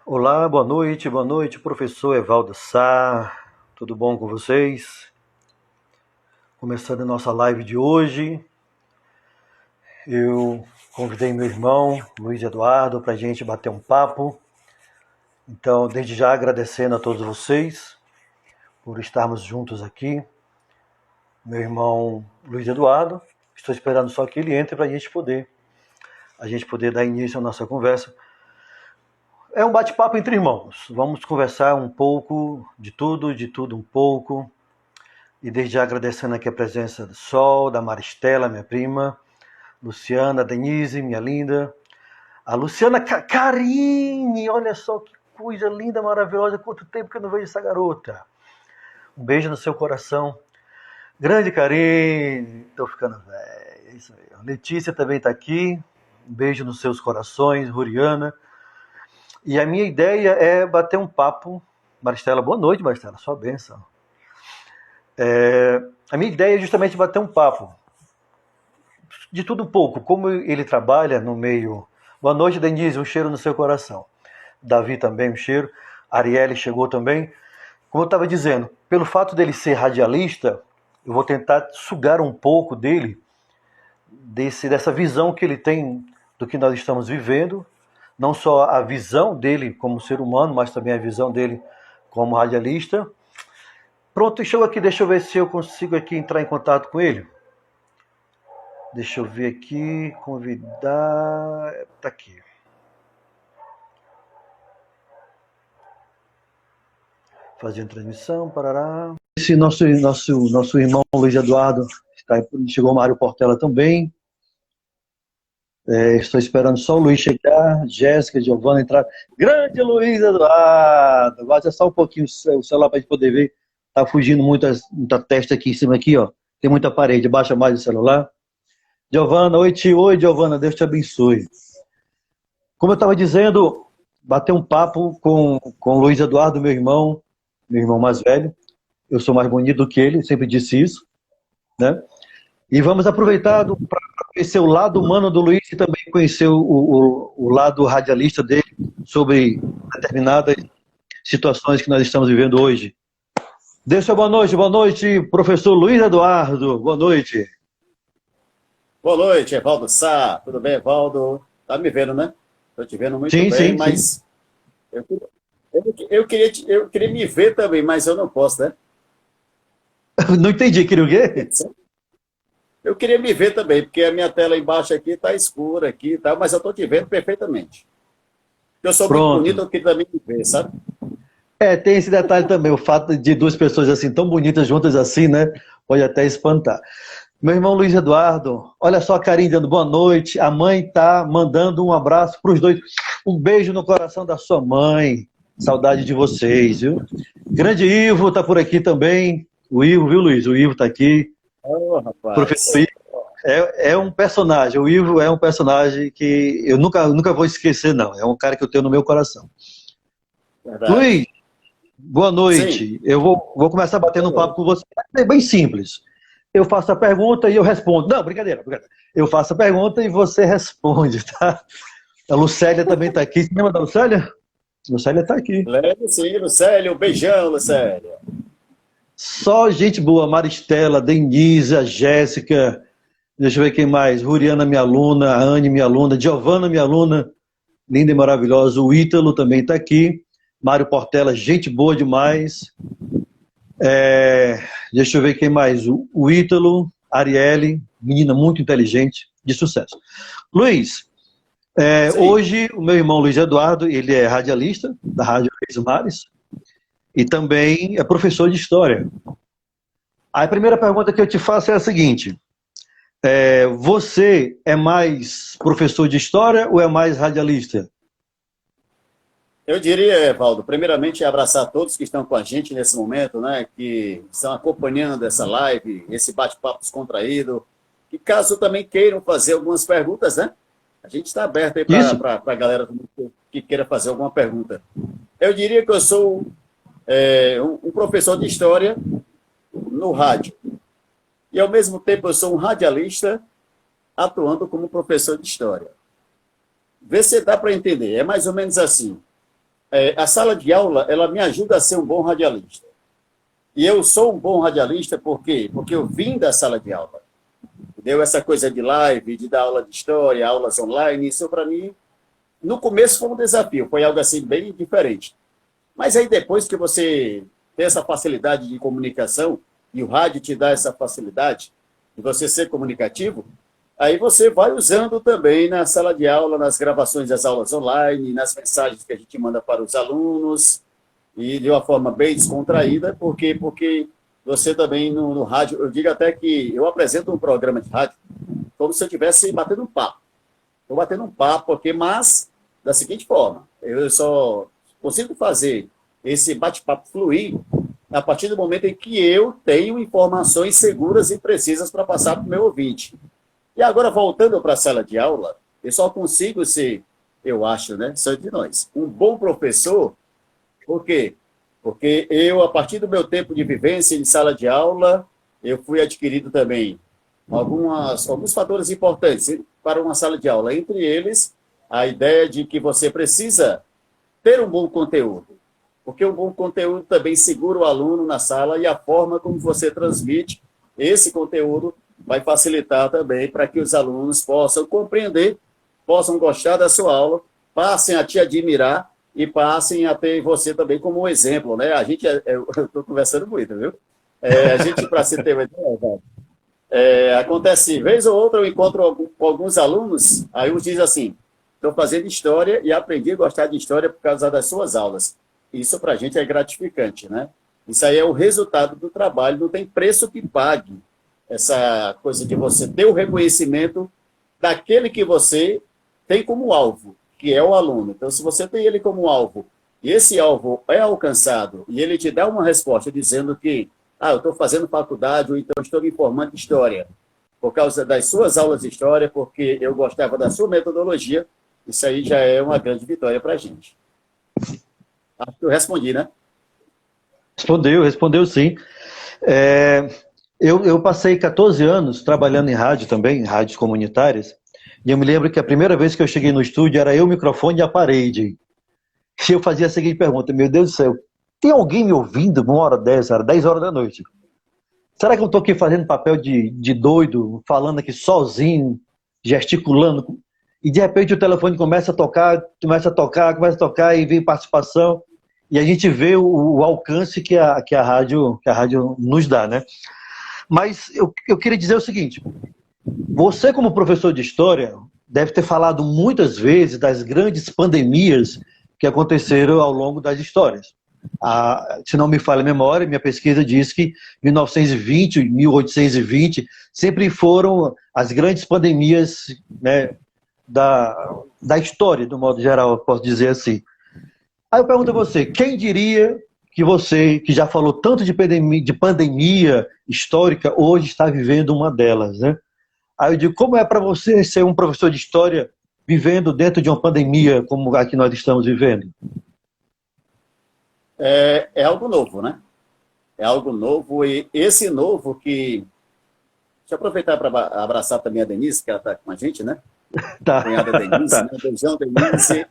Olá, boa noite, professor Evaldo Sá. Tudo bom com vocês? Começando a nossa live de hoje, eu convidei meu irmão Luiz Eduardo para a gente bater um papo. Então, desde já agradecendo a todos vocês por estarmos juntos aqui. Meu irmão Luiz Eduardo, estou esperando só que ele entre para a gente poder dar início à nossa conversa. É um bate-papo entre irmãos. Vamos conversar um pouco de tudo um pouco. E desde já agradecendo aqui a presença do Sol, da Maristela, minha prima, Luciana, Denise, minha linda, a Luciana Carine, olha só que coisa linda, maravilhosa, quanto tempo que eu não vejo essa garota. Um beijo no seu coração. Grande Karine, tô ficando velho, é isso aí. Letícia também tá aqui, um beijo nos seus corações, Ruriana. E a minha ideia é bater um papo. Maristela, boa noite, Maristela, sua bênção. A minha ideia é justamente bater um papo. De tudo um pouco, como ele trabalha no meio. Boa noite, Denise, um cheiro no seu coração. Davi também, um cheiro. Arielle chegou também. Como eu estava dizendo, pelo fato dele ser radialista, eu vou tentar sugar um pouco dele, dessa visão que ele tem do que nós estamos vivendo, não só a visão dele como ser humano, mas também a visão dele como radialista. Pronto, chegou aqui, deixa eu ver se eu consigo aqui entrar em contato com ele. Deixa eu ver aqui, convidar... Tá aqui. Fazendo transmissão, parará. Esse nosso irmão Luiz Eduardo, chegou o Mário Portela também. Estou esperando só o Luiz chegar, Jéssica, Giovana entrar. Grande Luiz Eduardo! Baixa só um pouquinho o celular para a gente poder ver. Tá fugindo muita testa aqui em cima, aqui, ó. Tem muita parede, baixa mais o celular. Giovana, oi, Giovana, Deus te abençoe. Como eu estava dizendo, bater um papo com o Luiz Eduardo, meu irmão mais velho. Eu sou mais bonito do que ele, sempre disse isso, né? E vamos aproveitar para conhecer o lado humano do Luiz e também conhecer o lado radialista dele sobre determinadas situações que nós estamos vivendo hoje. Deixa boa noite, professor Luiz Eduardo, boa noite. Boa noite, Evaldo Sá. Tudo bem, Evaldo? Tá me vendo, né? Estou te vendo muito Sim, bem, sim, mas sim. eu queria me ver também, mas eu não posso, né? Não entendi, queria o quê? Eu queria me ver também, porque a minha tela embaixo aqui está escura aqui, tá? Mas eu estou te vendo perfeitamente. Eu sou muito bonito, Pronto. eu queria também me ver, sabe? Tem esse detalhe também, o fato de duas pessoas assim tão bonitas juntas assim, né? Pode até espantar. Meu irmão Luiz Eduardo, olha só a Karine dando boa noite. A mãe tá mandando um abraço para os dois. Um beijo no coração da sua mãe. Saudade de vocês, viu? Grande Ivo tá por aqui também. O Ivo, viu, Luiz? O Ivo tá aqui. Oh, Professor rapaz. Ivo é um personagem. O Ivo é um personagem que eu nunca vou esquecer, não. É um cara que eu tenho no meu coração. Verdade. Luiz, boa Sim. noite. Eu vou começar batendo um papo com você. É bem simples. Eu faço a pergunta e eu respondo. Não, brincadeira. Eu faço a pergunta e você responde, tá? A Lucélia também está aqui. Você lembra da Lucélia? Lucélia está aqui. Leve sim, Lucélio. Um beijão, Lucélio. Só gente boa. Maristela, Denise, a Jéssica. Deixa eu ver quem mais. Ruriana, minha aluna. A Anne, minha aluna. Giovana, minha aluna. Linda e maravilhosa. O Ítalo também está aqui. Mário Portela, gente boa demais. Deixa eu ver quem mais. O Ítalo, Arielle, menina muito inteligente, de sucesso. Luiz, hoje o meu irmão Luiz Eduardo, ele é radialista da Rádio Reis Mares e também é professor de História. A primeira pergunta que eu te faço é a seguinte: você é mais professor de História ou é mais radialista? Eu diria, Evaldo, primeiramente abraçar todos que estão com a gente nesse momento, né, que estão acompanhando essa live, esse bate-papo descontraído, que caso também queiram fazer algumas perguntas, né, a gente está aberto aí Isso? para a galera que queira fazer alguma pergunta. Eu diria que eu sou um professor de história no rádio, e ao mesmo tempo eu sou um radialista atuando como professor de história. Vê se dá para entender, é mais ou menos assim. A sala de aula, ela me ajuda a ser um bom radialista. E eu sou um bom radialista por quê? Porque eu vim da sala de aula. Deu essa coisa de live, de dar aula de história, aulas online, isso para mim, no começo foi um desafio, foi algo assim bem diferente. Mas aí depois que você tem essa facilidade de comunicação, e o rádio te dá essa facilidade de você ser comunicativo, aí você vai usando também na sala de aula, nas gravações das aulas online, nas mensagens que a gente manda para os alunos, e de uma forma bem descontraída, porque você também no rádio, eu digo até que eu apresento um programa de rádio como se eu estivesse batendo um papo. Estou batendo um papo aqui, mas da seguinte forma, eu só consigo fazer esse bate-papo fluir a partir do momento em que eu tenho informações seguras e precisas para passar para o meu ouvinte. E agora, voltando para a sala de aula, eu só consigo ser, eu acho, né, só de nós, um bom professor. Por quê? Porque eu, a partir do meu tempo de vivência em sala de aula, eu fui adquirido também alguns fatores importantes para uma sala de aula. Entre eles, a ideia de que você precisa ter um bom conteúdo. Porque um bom conteúdo também segura o aluno na sala e a forma como você transmite esse conteúdo vai facilitar também para que os alunos possam compreender, possam gostar da sua aula, passem a te admirar e passem a ter você também como um exemplo, né? A gente, eu estou conversando muito, viu? A gente, para se ter uma ideia, acontece, vez ou outra, eu encontro com alguns alunos, aí uns dizem assim, estou fazendo história e aprendi a gostar de história por causa das suas aulas. Isso para a gente é gratificante, né? Isso aí é o resultado do trabalho, não tem preço que pague essa coisa de você ter o reconhecimento daquele que você tem como alvo, que é o aluno. Então, se você tem ele como alvo, e esse alvo é alcançado, e ele te dá uma resposta dizendo que, eu estou fazendo faculdade, ou então estou me formando em história, por causa das suas aulas de história, porque eu gostava da sua metodologia, isso aí já é uma grande vitória para a gente. Acho que eu respondi, né? Respondeu sim. Eu passei 14 anos trabalhando em rádio também, em rádios comunitárias, e eu me lembro que a primeira vez que eu cheguei no estúdio era eu, o microfone e a parede. E eu fazia a seguinte pergunta, meu Deus do céu, tem alguém me ouvindo uma hora dessa, era 10 horas da noite? Será que eu estou aqui fazendo papel de doido, falando aqui sozinho, gesticulando, e de repente o telefone começa a tocar, e vem participação, e a gente vê o alcance que a rádio nos dá, né? Mas eu queria dizer o seguinte, você como professor de história deve ter falado muitas vezes das grandes pandemias que aconteceram ao longo das histórias. Se não me falha a memória, minha pesquisa diz que 1920, 1820 sempre foram as grandes pandemias, né, da história, do modo geral, eu posso dizer assim. Aí eu pergunto a você, quem diria que você, que já falou tanto de pandemia histórica, hoje está vivendo uma delas, né? Aí eu digo, como é para você ser um professor de história vivendo dentro de uma pandemia como a que nós estamos vivendo? É algo novo, né? É algo novo, e esse novo que... Deixa eu aproveitar para abraçar também a Denise, que ela está com a gente, né? Tá. A cunhada Denise, Tá. né? Beijão, Denise.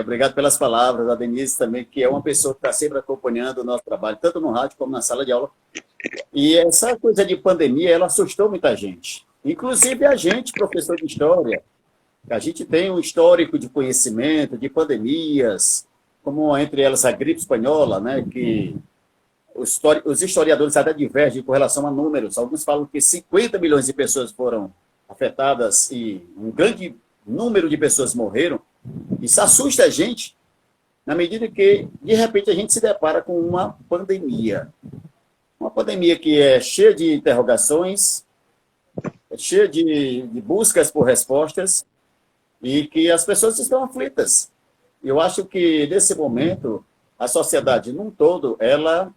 Obrigado pelas palavras. A Denise também, que é uma pessoa que está sempre acompanhando o nosso trabalho, tanto no rádio como na sala de aula. E essa coisa de pandemia, ela assustou muita gente. Inclusive a gente, professor de história, a gente tem um histórico de conhecimento, de pandemias, como entre elas a gripe espanhola, né, que os historiadores até divergem com relação a números. Alguns falam que 50 milhões de pessoas foram afetadas e um grande número de pessoas morreram. Isso assusta a gente, na medida que, de repente, a gente se depara com uma pandemia. Uma pandemia que é cheia de interrogações, é cheia de buscas por respostas, e que as pessoas estão aflitas. Eu acho que, nesse momento, a sociedade, num todo, ela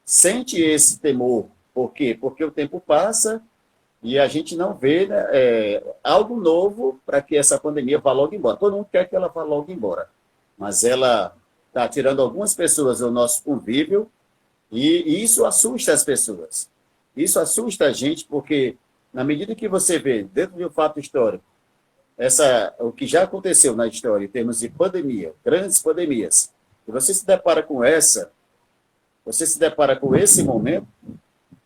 sente esse temor. Por quê? Porque o tempo passa e a gente não vê, né, algo novo para que essa pandemia vá logo embora. Todo mundo quer que ela vá logo embora, mas ela está tirando algumas pessoas do nosso convívio e isso assusta as pessoas. Isso assusta a gente porque, na medida que você vê, dentro de um fato histórico, o que já aconteceu na história em termos de pandemia, grandes pandemias, e você se depara com você se depara com esse momento,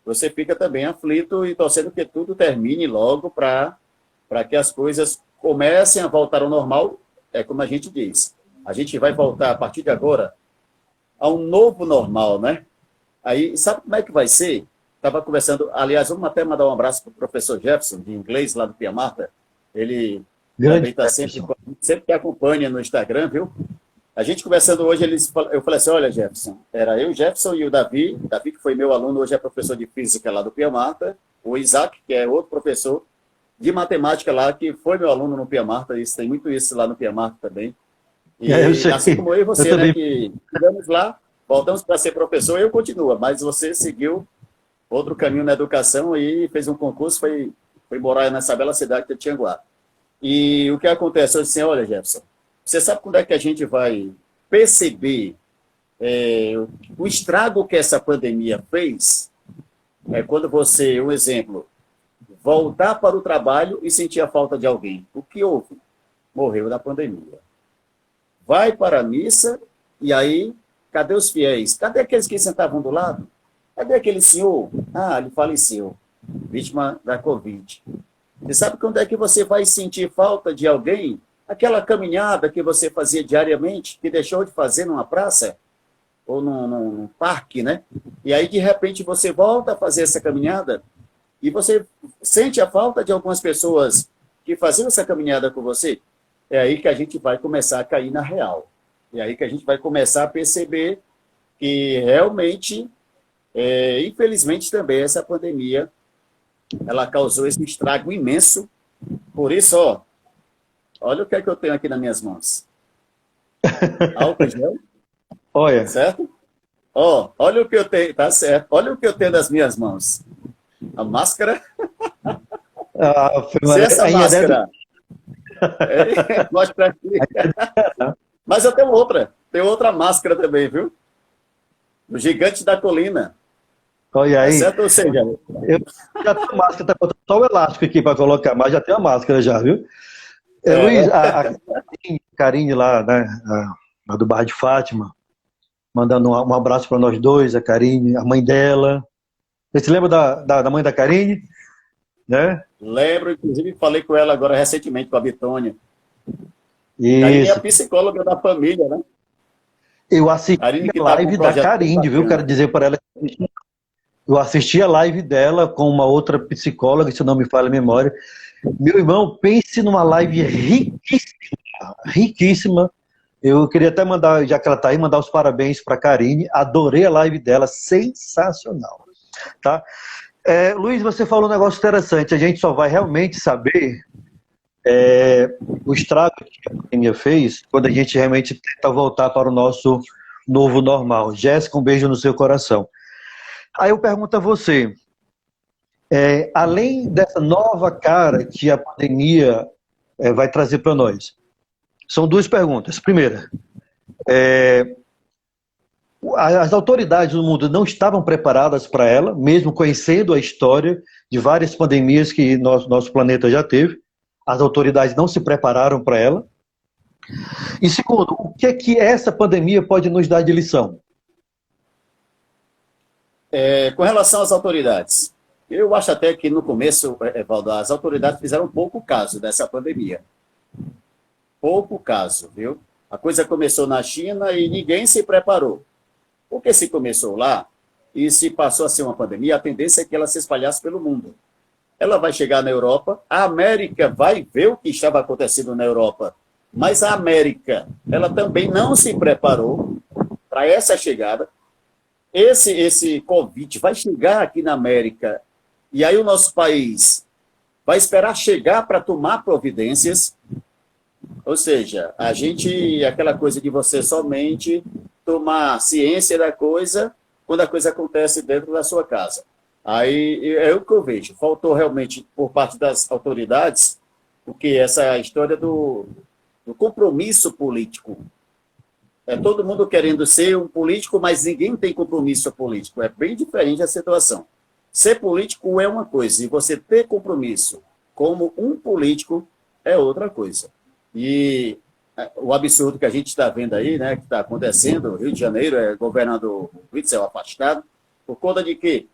você fica também aflito e torcendo que tudo termine logo para que as coisas comecem a voltar ao normal. É como a gente diz, a gente vai voltar a partir de agora a um novo normal, né? Aí, sabe como é que vai ser? Estava conversando, aliás, vamos até mandar um abraço para o professor Jefferson, de inglês, lá do Pia Marta. Ele Grande também está sempre que acompanha no Instagram, viu? A gente conversando hoje, eu falei assim, olha, Jefferson, era eu, Jefferson e o Davi que foi meu aluno, hoje é professor de física lá do Pia Marta, o Isaac, que é outro professor de matemática lá, que foi meu aluno no Pia Marta, isso, tem muito isso lá no Pia Marta também. E eu sei. assim como eu e você, Eu né, também. que chegamos lá, voltamos para ser professor, eu continuo, mas você seguiu outro caminho na educação e fez um concurso, foi morar nessa bela cidade de Tianguá. E o que acontece? Eu disse assim, olha, Jefferson, você sabe quando é que a gente vai perceber o estrago que essa pandemia fez? É quando você, um exemplo, voltar para o trabalho e sentir a falta de alguém. O que houve? Morreu da pandemia. Vai para a missa e aí, cadê os fiéis? Cadê aqueles que sentavam do lado? Cadê aquele senhor? Ah, ele faleceu, vítima da Covid. Você sabe quando é que você vai sentir falta de alguém? Aquela caminhada que você fazia diariamente, que deixou de fazer numa praça ou num parque, né? E aí, de repente, você volta a fazer essa caminhada e você sente a falta de algumas pessoas que faziam essa caminhada com você. É aí que a gente vai começar a cair na real. É aí que a gente vai começar a perceber que realmente, infelizmente também, essa pandemia, ela causou esse estrago imenso. Por isso, olha o que é que eu tenho aqui nas minhas mãos. Álcool gel, Olha, certo? Olha o que eu tenho, tá certo. Olha o que eu tenho nas minhas mãos. A máscara. Se essa máscara... mostra aqui. Mas eu tenho outra máscara também, viu? O Gigante da Colina. olha aí. Certo? Ou seja, Eu já tenho máscara, tá faltando só o elástico aqui para colocar, mas já tenho a máscara já, viu? Luiz, a Karine lá, né, a do Bar de Fátima, mandando um abraço para nós dois, a Karine, a mãe dela. Você se lembra da mãe da Karine? Né? lembro, inclusive, falei com ela agora recentemente, com a Bitônia. Karine é a Isso. psicóloga da família, né? Eu assisti Karine que a está com um live da projeto bem Karine, viu? Quero bacana. dizer para ela que eu assisti a live dela com uma outra psicóloga, se não me falha a memória. Meu irmão, pense numa live riquíssima, riquíssima. Eu queria até mandar, já que ela está aí, mandar os parabéns para a Karine. Adorei a live dela, sensacional. Tá? Luiz, você falou um negócio interessante. A gente só vai realmente saber o estrago que a pandemia fez quando a gente realmente tenta voltar para o nosso novo normal. Jéssica, um beijo no seu coração. Aí eu pergunto a você, além dessa nova cara que a pandemia vai trazer para nós, são duas perguntas. Primeira, as autoridades do mundo não estavam preparadas para ela, mesmo conhecendo a história de várias pandemias que nosso planeta já teve. As autoridades não se prepararam para ela. E segundo, o que é que essa pandemia pode nos dar de lição? Com relação às autoridades, eu acho até que no começo, Evaldo, as autoridades fizeram pouco caso dessa pandemia. Pouco caso, viu? A coisa começou na China e ninguém se preparou. Porque se começou lá e se passou a ser uma pandemia, a tendência é que ela se espalhasse pelo mundo. Ela vai chegar na Europa, a América vai ver o que estava acontecendo na Europa, mas a América, ela também não se preparou para essa chegada. Esse Covid vai chegar aqui na América, e aí o nosso país vai esperar chegar para tomar providências. Ou seja, aquela coisa de você somente tomar ciência da coisa quando a coisa acontece dentro da sua casa. Aí é o que eu vejo. Faltou realmente, por parte das autoridades, porque essa história do compromisso político. Todo mundo querendo ser um político, mas ninguém tem compromisso político. É bem diferente a situação. Ser político é uma coisa, e você ter compromisso como um político é outra coisa. E o absurdo que a gente está vendo aí, né, que está acontecendo, Rio de Janeiro, governador Witzel afastado, por conta de quê?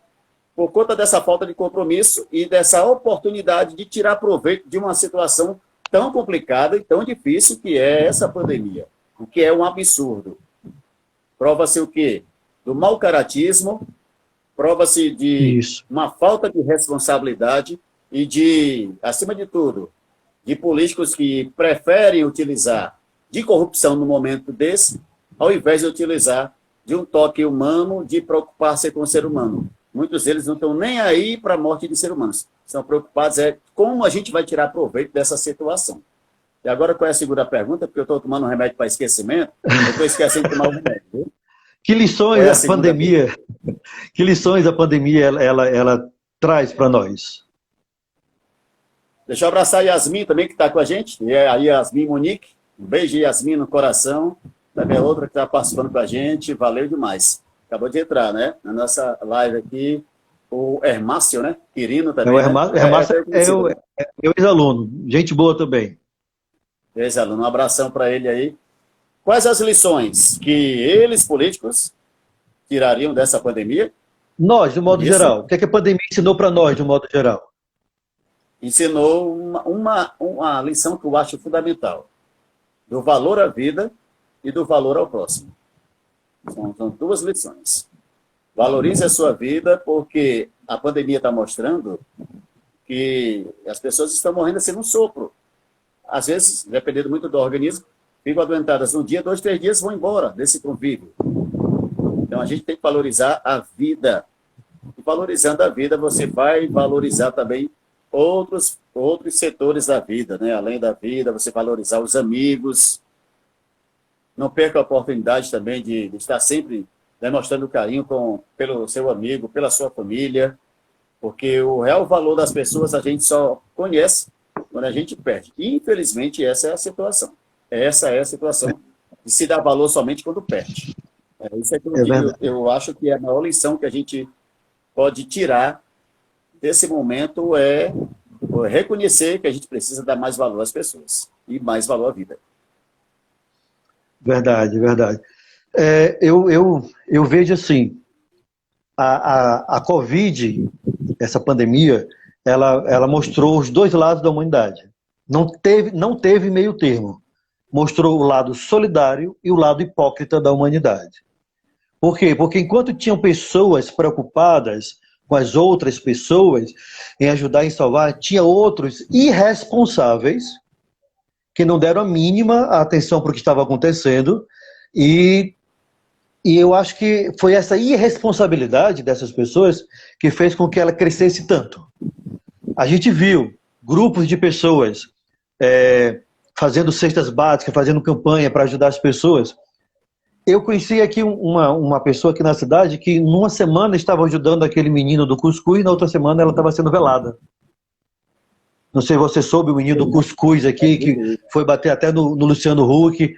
Por conta dessa falta de compromisso e dessa oportunidade de tirar proveito de uma situação tão complicada e tão difícil que é essa pandemia, o que é um absurdo. Prova-se o quê? Do mau caratismo, prova-se de uma falta de responsabilidade e de, acima de tudo, de políticos que preferem utilizar de corrupção no momento desse, ao invés de utilizar de um toque humano, de preocupar-se com o ser humano. Muitos deles não estão nem aí para a morte de ser humanos. Estão preocupados como a gente vai tirar proveito dessa situação. E agora, qual é a segunda pergunta? Porque eu estou tomando um remédio para esquecimento, eu estou esquecendo de tomar o remédio. Viu? Que lições a pandemia, que lições a pandemia ela traz para nós? Deixa eu abraçar a Yasmin também, que está com a gente. E a Yasmin Monique. Um beijo, Yasmin, no coração. Também é outra que está participando com a gente. Valeu demais. Acabou de entrar, né? Na nossa live aqui, o Hermácio, né? Quirino também. O Hermácio é o ex-aluno. Gente boa também. Ex-aluno. Um abração para ele aí. Quais as lições que eles, políticos, tirariam dessa pandemia? Nós, de modo geral. O que a pandemia ensinou para nós, de modo geral? Ensinou uma lição que eu acho fundamental. Do valor à vida e do valor ao próximo. São duas lições. Valorize a sua vida, porque a pandemia está mostrando que as pessoas estão morrendo assim num sopro. Às vezes, dependendo muito do organismo, ficam adoentadas um dia, 2, 3 dias, vão embora desse convívio. Então, a gente tem que valorizar a vida. E valorizando a vida, você vai valorizar também outros setores da vida, né? Além da vida, você valorizar os amigos. Não perca a oportunidade também de estar sempre demonstrando carinho pelo seu amigo, pela sua família, porque o real valor das pessoas a gente só conhece quando a gente perde. E, infelizmente, essa é a situação. Essa é a situação de se dar valor somente quando perde. Isso é que eu acho que é a maior lição que a gente pode tirar desse momento é reconhecer que a gente precisa dar mais valor às pessoas e mais valor à vida. Verdade, verdade. Eu vejo assim, a Covid, essa pandemia, ela mostrou os dois lados da humanidade. Não teve meio termo. Mostrou o lado solidário e o lado hipócrita da humanidade. Por quê? Porque enquanto tinham pessoas preocupadas com as outras pessoas, em ajudar, em salvar, tinha outros irresponsáveis que não deram a mínima atenção para o que estava acontecendo e eu acho que foi essa irresponsabilidade dessas pessoas que fez com que ela crescesse tanto. A gente viu grupos de pessoas fazendo cestas básicas, fazendo campanha para ajudar as pessoas. Eu conheci aqui uma pessoa aqui na cidade que numa semana estava ajudando aquele menino do cuscuz e na outra semana ela estava sendo velada. Não sei se você soube, o menino do cuscuz aqui, que foi bater até no Luciano Huck,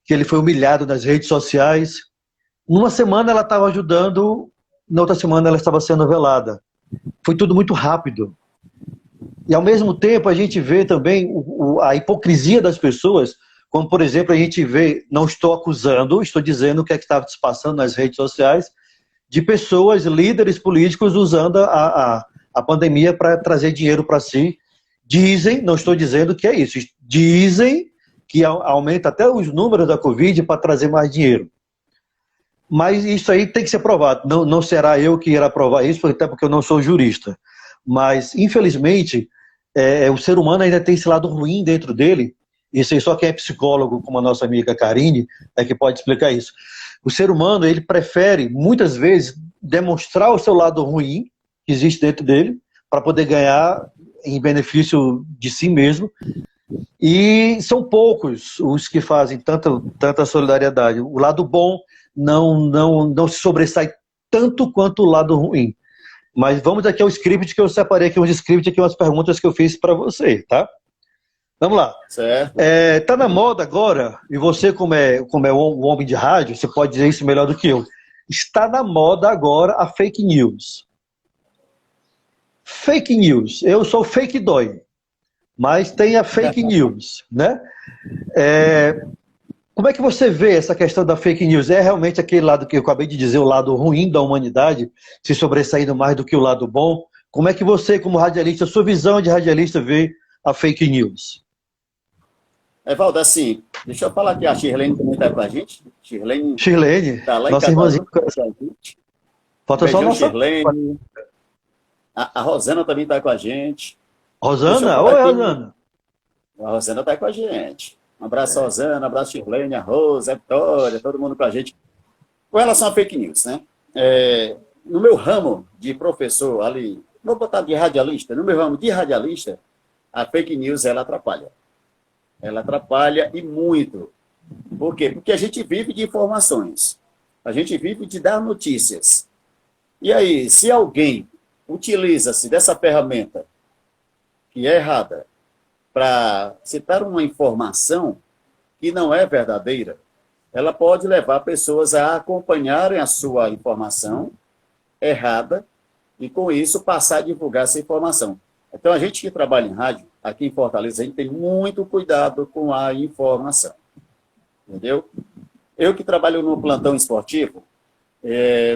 que ele foi humilhado nas redes sociais. Numa semana ela estava ajudando, na outra semana ela estava sendo velada. Foi tudo muito rápido. E ao mesmo tempo a gente vê também a hipocrisia das pessoas, como por exemplo a gente vê, não estou acusando, estou dizendo o que é que estava se passando nas redes sociais, de pessoas, líderes políticos usando a pandemia para trazer dinheiro para si. Dizem, não estou dizendo que é isso, dizem que aumenta até os números da Covid para trazer mais dinheiro. Mas isso aí tem que ser provado. Não será eu que irá provar isso, até porque eu não sou jurista. Mas, infelizmente, o ser humano ainda tem esse lado ruim dentro dele. Isso aí só quem é psicólogo, como a nossa amiga Karine, é que pode explicar isso. O ser humano, ele prefere, muitas vezes, demonstrar o seu lado ruim, que existe dentro dele, para poder ganhar em benefício de si mesmo. E são poucos os que fazem tanta solidariedade. O lado bom não se sobressai tanto quanto o lado ruim. Mas vamos aqui ao script, que eu separei aqui uns scripts, aqui umas perguntas que eu fiz para você, tá? Vamos lá. Certo. Tá na moda agora, e você como é um homem de rádio, você pode dizer isso melhor do que eu. Está na moda agora a fake news. Fake news. Eu sou fake dói. mas tem a fake news, né? Como é que você vê essa questão da fake news? É realmente aquele lado que eu acabei de dizer, o lado ruim da humanidade, se sobressaindo mais do que o lado bom? Como é que você, como radialista, sua visão de radialista, vê a fake news? Evaldo, assim, deixa eu falar que a Shirlene também está com a gente. Shirlene Shirlene, está lá em nossa irmãzinha. Catarina com a gente. Falta só a Beijão, nossa. Shirlene. A Rosana também está com a gente. Deixa eu Rosana? falar Oi, aqui. Rosana. A Rosana está com a gente. Um abraço, Rosana, um abraço, Shirlene, a Rosa, a Vitória, todo mundo com a gente. Com relação a fake news, né? No meu ramo de professor ali, vou botar de radialista, no meu ramo de radialista, a fake news, ela atrapalha. Ela atrapalha e muito. Por quê? Porque a gente vive de informações. A gente vive de dar notícias. E aí, se alguém utiliza-se dessa ferramenta que é errada para citar uma informação que não é verdadeira, ela pode levar pessoas a acompanharem a sua informação errada e, com isso, passar a divulgar essa informação. Então, a gente que trabalha em rádio, aqui em Fortaleza, a gente tem muito cuidado com a informação. Entendeu? Eu que trabalho no plantão esportivo,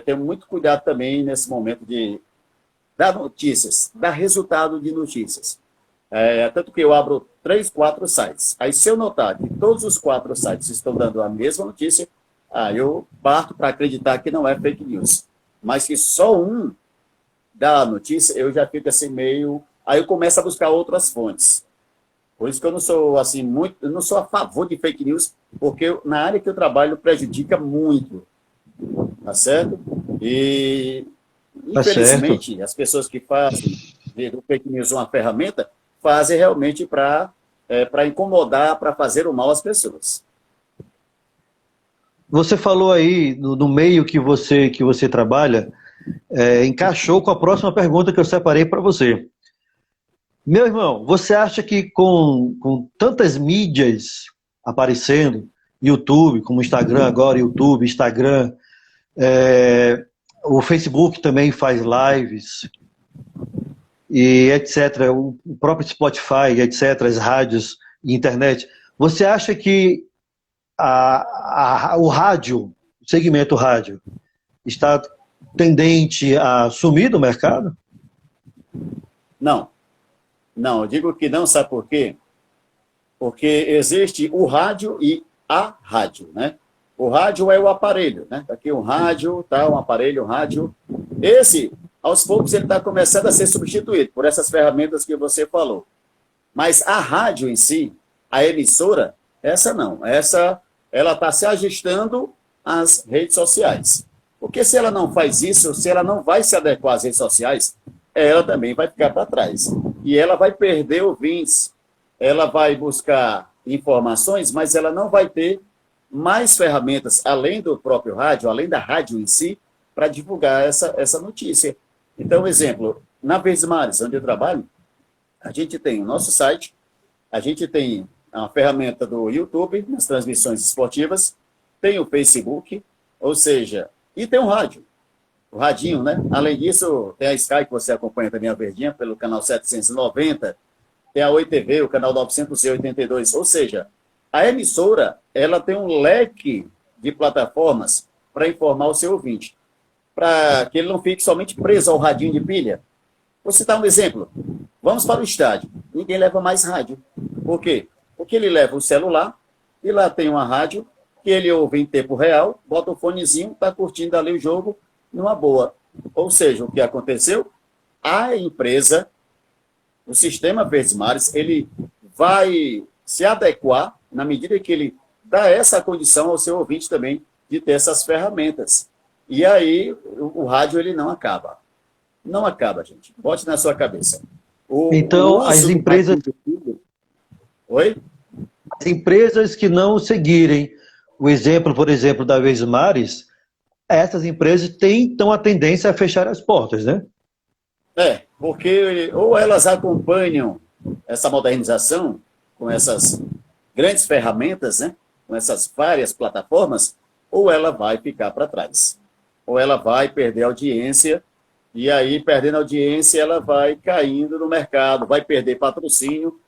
tenho muito cuidado também nesse momento de dar notícias, dar resultado de notícias. Tanto que eu abro 3, 4 sites. Aí, se eu notar que todos os 4 sites estão dando a mesma notícia, eu parto para acreditar que não é fake news. Mas que só um dá a notícia, eu já fico assim meio... Aí eu começo a buscar outras fontes. Por isso que eu não sou assim eu não sou a favor de fake news, porque na área que eu trabalho prejudica muito. Tá certo? E, infelizmente, certo. as pessoas que fazem do fake news uma ferramenta, fazem realmente para incomodar, para fazer o mal às pessoas. Você falou aí, no meio que você trabalha, encaixou com a próxima pergunta que eu separei para você. Meu irmão, você acha que com tantas mídias aparecendo, YouTube, como Instagram agora, YouTube, Instagram, o Facebook também faz lives, e etc., o próprio Spotify, etc., as rádios e internet, você acha que o rádio, o segmento rádio, está tendente a sumir do mercado? Não. Não, eu digo que não, sabe por quê? Porque existe o rádio e a rádio, né? O rádio é o aparelho, né? Aqui um rádio, tá, um aparelho, um rádio. Esse, aos poucos, ele está começando a ser substituído por essas ferramentas que você falou. Mas a rádio em si, a emissora, essa não. Essa, ela está se ajustando às redes sociais. Porque se ela não faz isso, se ela não vai se adequar às redes sociais, ela também vai ficar para trás. E ela vai perder ouvintes, ela vai buscar informações, mas ela não vai ter mais ferramentas, além do próprio rádio, além da rádio em si, para divulgar essa notícia. Então, exemplo, na Verdes, onde eu trabalho, a gente tem o nosso site, a gente tem a ferramenta do YouTube, nas transmissões esportivas, tem o Facebook, ou seja, e tem o rádio. O radinho, né? Além disso, tem a Sky, que você acompanha também a Verdinha, pelo canal 790, tem a Oi TV, o canal 982, ou seja, a emissora, ela tem um leque de plataformas para informar o seu ouvinte, para que ele não fique somente preso ao radinho de pilha. Vou citar um exemplo. Vamos para o estádio. Ninguém leva mais rádio. Por quê? Porque ele leva o celular e lá tem uma rádio que ele ouve em tempo real, bota o fonezinho, está curtindo ali o jogo numa boa. Ou seja, o que aconteceu? A empresa, o sistema Verdes, ele vai se adequar na medida que ele dá essa condição ao seu ouvinte também de ter essas ferramentas. E aí o rádio ele não acaba. Não acaba, gente. Bote na sua cabeça. Então, as empresas... Oi? As empresas que não seguirem o exemplo, por exemplo, da Verdes, essas empresas têm, então, a tendência a fechar as portas, né? Porque ou elas acompanham essa modernização com essas grandes ferramentas, né? Com essas várias plataformas, ou ela vai ficar para trás. Ou ela vai perder audiência, e aí, perdendo audiência, ela vai caindo no mercado, vai perder patrocínio,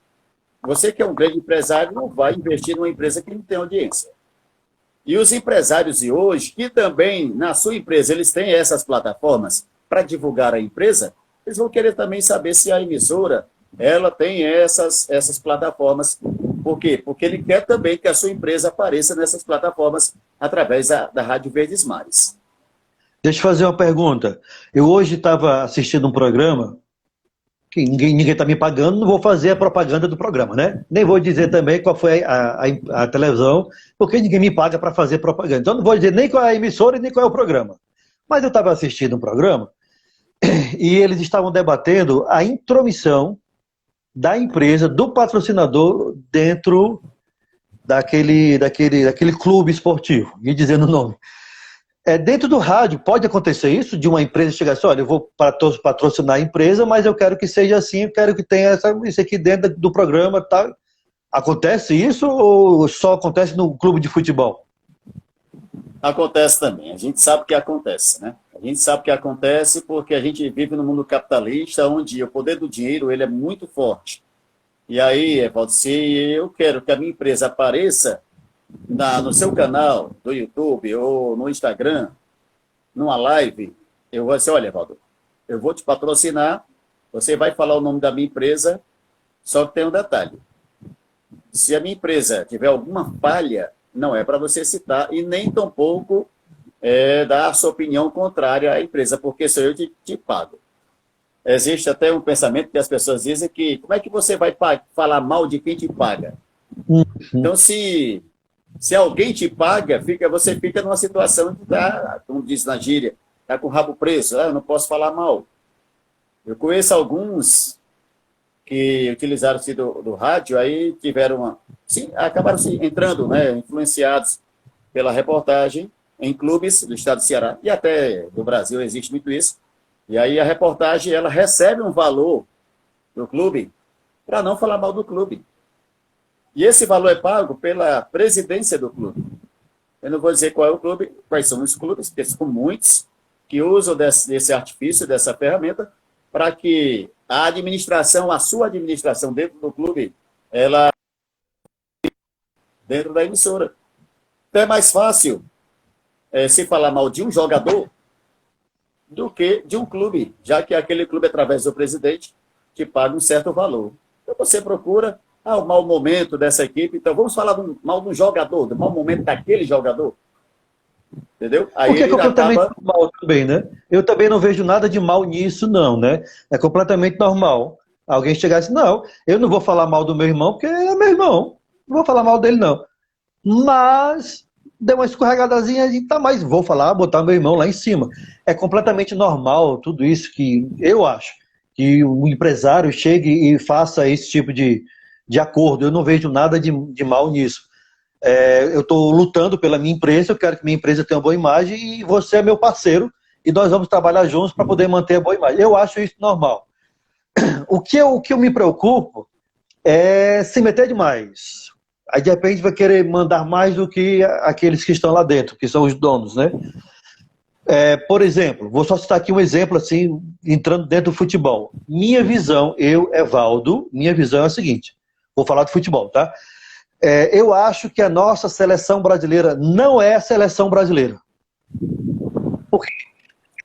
você que é um grande empresário não vai investir numa empresa que não tem audiência. E os empresários de hoje, que também na sua empresa eles têm essas plataformas para divulgar a empresa, eles vão querer também saber se a emissora ela tem essas plataformas. Por quê? Porque ele quer também que a sua empresa apareça nessas plataformas através da Rádio Verdes Mares. Deixa eu fazer uma pergunta. Eu hoje estava assistindo um programa que ninguém está me pagando, não vou fazer a propaganda do programa, né? Nem vou dizer também qual foi a televisão, porque ninguém me paga para fazer propaganda. Então não vou dizer nem qual é a emissora e nem qual é o programa. Mas eu estava assistindo um programa e eles estavam debatendo a intromissão da empresa, do patrocinador, dentro daquele clube esportivo, me dizendo o nome. Dentro do rádio, pode acontecer isso, de uma empresa chegar assim, olha, eu vou patrocinar a empresa, mas eu quero que seja assim, eu quero que tenha isso aqui dentro do programa. Tá? Acontece isso ou só acontece no clube de futebol? Acontece também, a gente sabe que acontece, né? A gente sabe que acontece porque a gente vive no mundo capitalista, onde o poder do dinheiro ele é muito forte. E aí, Evaldo, se eu quero que a minha empresa apareça no seu canal do YouTube ou no Instagram, numa live, eu vou dizer, olha, Evaldo, eu vou te patrocinar, você vai falar o nome da minha empresa, só que tem um detalhe. Se a minha empresa tiver alguma falha, não é para você citar e nem tampouco dar a sua opinião contrária à empresa, porque sou eu que te pago. Existe até um pensamento que as pessoas dizem que como é que você vai falar mal de quem te paga? Então, se alguém te paga, você fica numa situação de estar, como diz na gíria, está com o rabo preso, eu não posso falar mal. Eu conheço alguns que utilizaram-se do rádio, aí tiveram acabaram se entrando, né, influenciados pela reportagem em clubes do estado do Ceará, e até do Brasil existe muito isso, e aí a reportagem ela recebe um valor do clube para não falar mal do clube. E esse valor é pago pela presidência do clube. Eu não vou dizer qual é o clube, quais são os clubes, porque são muitos que usam desse artifício, dessa ferramenta, para que a sua administração dentro do clube, ela dentro da emissora. Então é mais fácil se falar mal de um jogador do que de um clube, já que aquele clube, através do presidente, te paga um certo valor. Então você procura o mau momento dessa equipe, então vamos falar do mal do jogador, do mau momento daquele jogador. Entendeu? Aí porque é completamente acaba... normal também, né? Eu também não vejo nada de mal nisso, não, né? É completamente normal. Alguém chegar assim, não, eu não vou falar mal do meu irmão, porque é meu irmão. Não vou falar mal dele, não. Mas deu uma escorregadazinha e tá mais, vou falar, botar meu irmão lá em cima. É completamente normal tudo isso que eu acho. Que o empresário chegue e faça esse tipo de acordo. Eu não vejo nada de mal nisso. Eu estou lutando pela minha empresa, eu quero que minha empresa tenha uma boa imagem e você é meu parceiro e nós vamos trabalhar juntos para poder manter a boa imagem. Eu acho isso normal. O que eu me preocupo é se meter demais. Aí de repente vai querer mandar mais do que aqueles que estão lá dentro, que são os donos, né? Por exemplo, vou só citar aqui um exemplo assim, entrando dentro do futebol. Minha visão, Evaldo, minha visão é a seguinte, vou falar de futebol, tá? Eu acho que a nossa seleção brasileira não é a seleção brasileira. Porque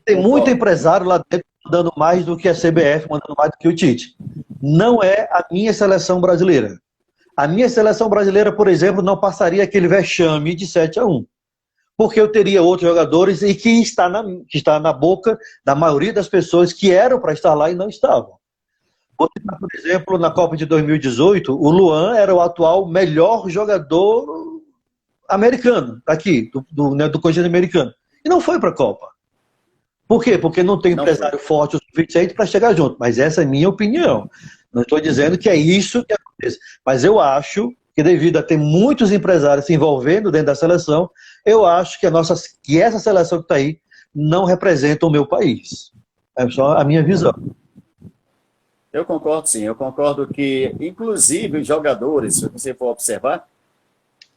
tem muito empresário lá dentro mandando mais do que a CBF, mandando mais do que o Tite. Não é a minha seleção brasileira. A minha seleção brasileira, por exemplo, não passaria aquele vexame de 7-1. Porque eu teria outros jogadores e que está na boca da maioria das pessoas que eram para estar lá e não estavam. Por exemplo, na Copa de 2018, o Luan era o atual melhor jogador americano, aqui, do continente americano. E não foi para a Copa. Por quê? Porque não tem empresário forte o suficiente para chegar junto. Mas essa é a minha opinião. Não estou dizendo que é isso que acontece. Mas eu acho que devido a ter muitos empresários se envolvendo dentro da seleção, eu acho que essa seleção que está aí não representa o meu país. É só a minha visão. Eu concordo, sim. Eu concordo que, inclusive, os jogadores, se você for observar,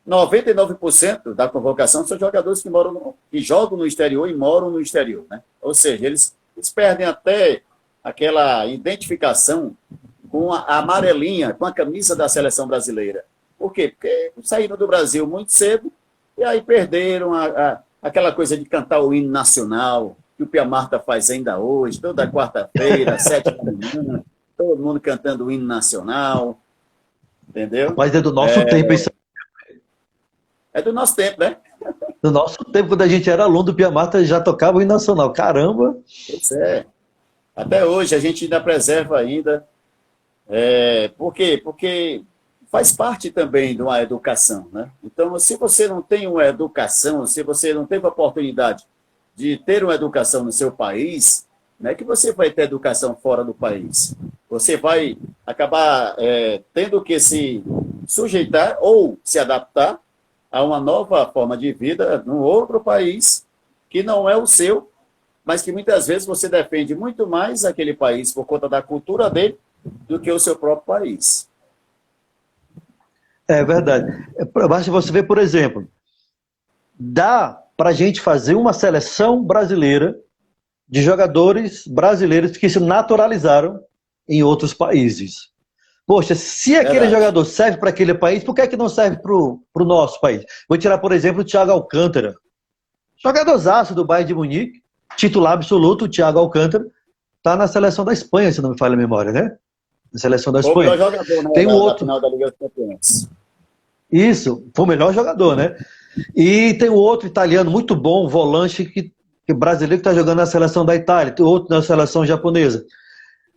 99% da convocação são jogadores que jogam no exterior e moram no exterior, né? Ou seja, eles perdem até aquela identificação com a amarelinha, com a camisa da seleção brasileira. Por quê? Porque saíram do Brasil muito cedo e aí perderam aquela coisa de cantar o hino nacional, que o Pia Marta faz ainda hoje, toda quarta-feira, 7h, todo mundo cantando o hino nacional, entendeu? Mas é do nosso tempo isso. É do nosso tempo, né? No nosso tempo, quando a gente era aluno do Pia Marta, já tocava o hino nacional. Caramba! Pois é. Até hoje a gente ainda preserva ainda. Por quê? Porque faz parte também de uma educação, né? Então, se você não tem uma educação, se você não teve a oportunidade de ter uma educação no seu país, não é que você vai ter educação fora do país. Você vai acabar tendo que se sujeitar ou se adaptar a uma nova forma de vida num outro país que não é o seu, mas que muitas vezes você defende muito mais aquele país por conta da cultura dele do que o seu próprio país. É verdade. Basta você ver, por exemplo, dá para a gente fazer uma seleção brasileira de jogadores brasileiros que se naturalizaram em outros países. Poxa, se aquele jogador serve para aquele país, por que é que não serve para o nosso país? Vou tirar, por exemplo, o Thiago Alcântara. Jogadorzaço do Bayern de Munique, titular absoluto, o Thiago Alcântara, está na seleção da Espanha, se não me falha a memória, né? Na seleção da Espanha. Foi o melhor jogador, né, tem um outro final da Liga dos Campeões. Isso, foi o melhor jogador, né? E tem um outro italiano muito bom, volante, que brasileiro que está jogando na seleção da Itália, tem outro na seleção japonesa.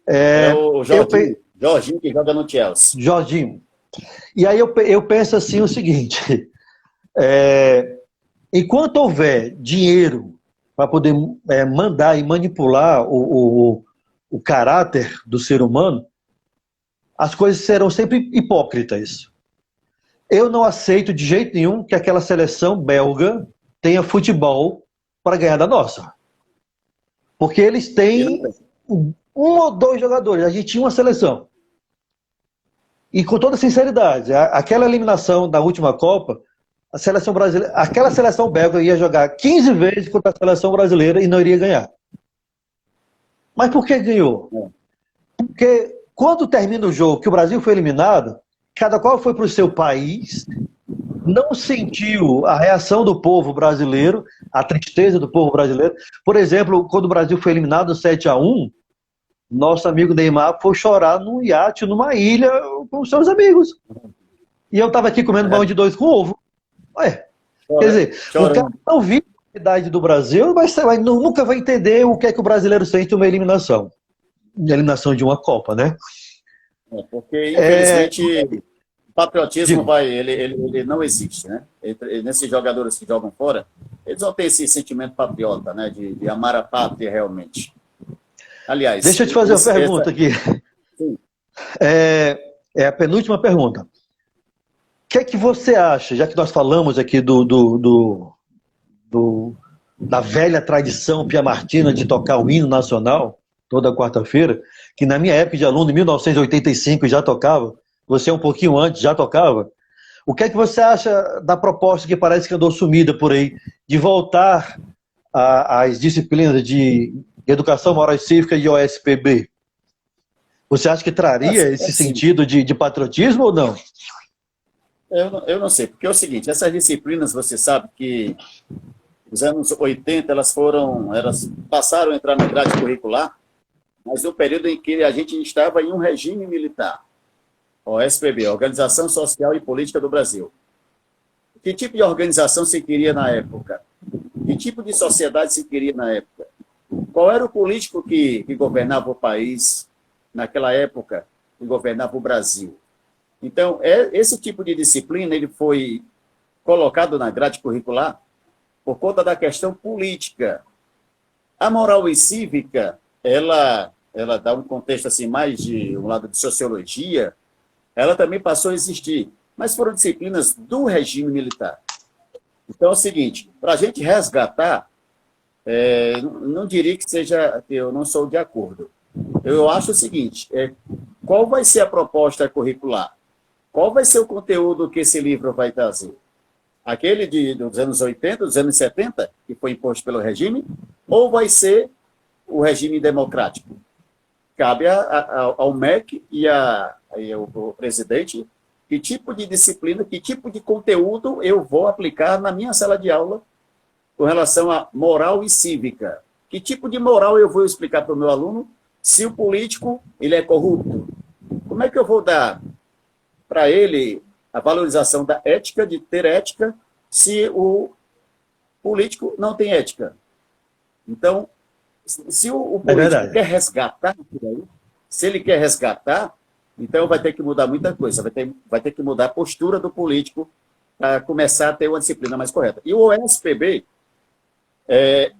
É o Jorginho, que joga no Chelsea. Jorginho. E aí eu penso assim o seguinte, enquanto houver dinheiro para poder mandar e manipular o caráter do ser humano, as coisas serão sempre hipócritas. Eu não aceito de jeito nenhum que aquela seleção belga tenha futebol para ganhar da nossa. Porque eles têm um ou dois jogadores. A gente tinha uma seleção. E com toda sinceridade, aquela eliminação da última Copa, a seleção brasileira, aquela seleção belga ia jogar 15 vezes contra a seleção brasileira e não iria ganhar. Mas por que ganhou? Porque quando termina o jogo, que o Brasil foi eliminado, cada qual foi para o seu país, não sentiu a reação do povo brasileiro, a tristeza do povo brasileiro. Por exemplo, quando o Brasil foi eliminado 7-1, nosso amigo Neymar foi chorar num iate, numa ilha, com seus amigos. E eu estava aqui comendo pão de dois com ovo. Quer dizer, o cara não viu a realidade do Brasil, nunca vai entender o que é que o brasileiro sente uma eliminação. A eliminação de uma Copa, né? Porque, infelizmente, o patriotismo ele não existe, né? Nesses jogadores que jogam fora, eles não têm esse sentimento patriota, né? De amar a pátria realmente. Aliás... Deixa eu te fazer uma pergunta aqui. Sim. É a penúltima pergunta. O que é que você acha, já que nós falamos aqui da velha tradição piamartina de tocar o hino nacional, toda quarta-feira, que na minha época de aluno, em 1985, já tocava, você um pouquinho antes já tocava. O que é que você acha da proposta que parece que andou sumida por aí, de voltar às disciplinas de Educação Moral e Cívica e OSPB? Você acha que traria esse sentido de patriotismo ou não? Eu não sei, porque é o seguinte, essas disciplinas, você sabe que nos anos 80 elas passaram a entrar na grade curricular, mas no período em que a gente estava em um regime militar. OSPB, Organização Social e Política do Brasil. Que tipo de organização se queria na época? Que tipo de sociedade se queria na época? Qual era o político que governava o país naquela época, que governava o Brasil? Então, esse tipo de disciplina ele foi colocado na grade curricular por conta da questão política. A moral e cívica, ela dá um contexto assim, mais de um lado de sociologia, ela também passou a existir, mas foram disciplinas do regime militar. Então é o seguinte, para a gente resgatar, não diria que seja, eu não sou de acordo. Eu acho o seguinte, qual vai ser a proposta curricular? Qual vai ser o conteúdo que esse livro vai trazer? Aquele dos anos 80, dos anos 70, que foi imposto pelo regime, ou vai ser o regime democrático? cabe ao MEC e ao presidente que tipo de disciplina, que tipo de conteúdo eu vou aplicar na minha sala de aula com relação a moral e cívica. Que tipo de moral eu vou explicar para o meu aluno se o político ele é corrupto? Como é que eu vou dar para ele a valorização da ética, de ter ética, se o político não tem ética? Então, se o político quer resgatar, se ele quer resgatar, então vai ter que mudar muita coisa, vai ter que mudar a postura do político para começar a ter uma disciplina mais correta. E o OSPB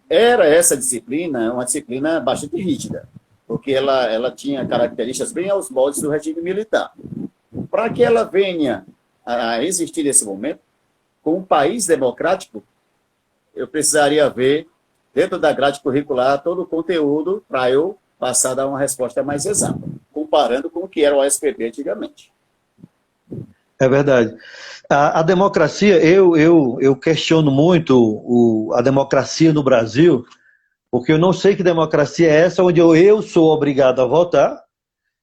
era essa disciplina, uma disciplina bastante rígida, porque ela tinha características bem aos moldes do regime militar. Para que ela venha a existir nesse momento, com um país democrático, eu precisaria ver, dentro da grade curricular, todo o conteúdo para eu passar a dar uma resposta mais exata, comparando com o que era o OSPB antigamente. É verdade. A democracia, eu questiono muito a democracia no Brasil, porque eu não sei que democracia é essa onde eu sou obrigado a votar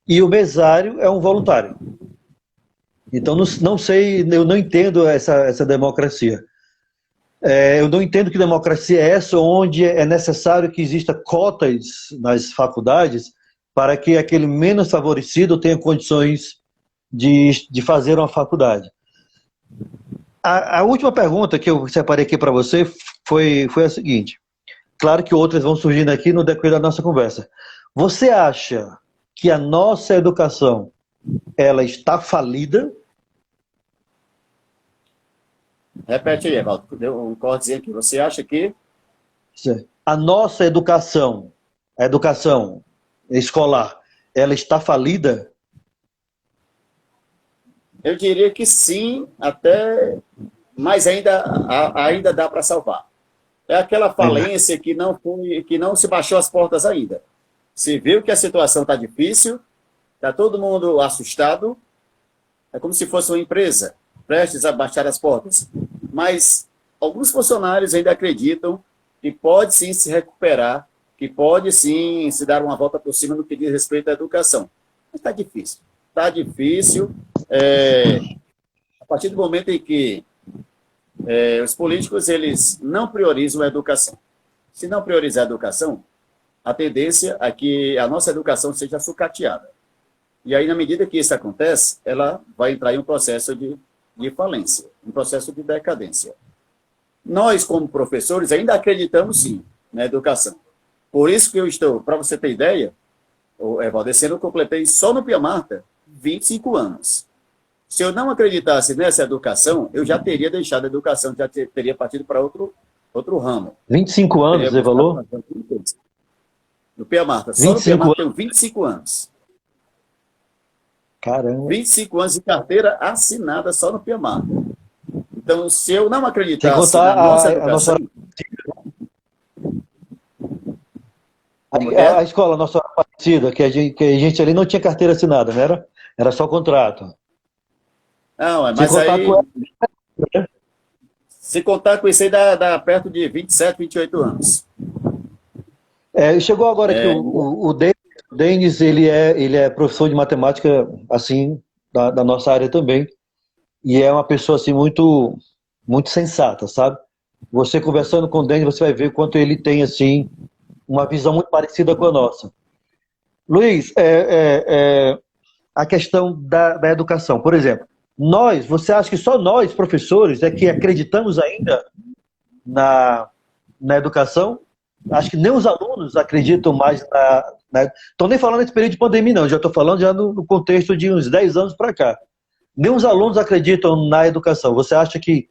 e o mesário é um voluntário. Então, não sei, eu não entendo essa democracia. Eu não entendo que democracia é essa onde é necessário que exista cotas nas faculdades para que aquele menos favorecido tenha condições de fazer uma faculdade. A última pergunta que eu separei aqui para você foi a seguinte. Claro que outras vão surgindo aqui no decorrer da nossa conversa. Você acha que a nossa educação ela está falida? Repete aí, Evaldo. Deu um cortezinho aqui. Você acha que a nossa educação, a educação escolar, ela está falida? Eu diria que sim, mas ainda dá para salvar. É aquela falência que não se baixou as portas ainda. Se viu que a situação está difícil, está todo mundo assustado, é como se fosse uma empresa prestes a baixar as portas. Mas alguns funcionários ainda acreditam que pode sim se recuperar, que pode sim se dar uma volta por cima no que diz respeito à educação. Mas está difícil. Está difícil. A partir do momento em que os políticos eles não priorizam a educação. Se não priorizar a educação, a tendência é que a nossa educação seja sucateada. E aí, na medida que isso acontece, ela vai entrar em um processo de falência, um processo de decadência. Nós, como professores, ainda acreditamos, sim, na educação. Por isso que eu estou, para você ter ideia, Valdecendo, eu completei só no Pia Marta 25 anos. Se eu não acreditasse nessa educação, eu já teria deixado a educação, já teria partido para outro ramo. 25 anos, você falou? No Pia Marta. Só no Pia Marta eu tenho 25 anos. Caramba. 25 anos de carteira assinada só no Pia Marta. Então, se eu não acreditasse na nossa educação... A escola, nossa partida, que a gente ali não tinha carteira assinada, não era só contrato. Não, mas aí... Se contar com isso aí, dá perto de 27, 28 anos. Chegou agora aqui o Denis, ele é professor de matemática, assim, da nossa área também. E é uma pessoa, assim, muito, muito sensata, sabe? Você conversando com o Denis, você vai ver quanto ele tem, assim, uma visão muito parecida com a nossa. Luiz, a questão da educação, por exemplo, você acha que só nós, professores, é que acreditamos ainda na educação? Acho que nem os alunos acreditam mais Estou nem falando nesse período de pandemia, não. Já estou falando já no contexto de uns 10 anos para cá. Nem os alunos acreditam na educação. Você acha que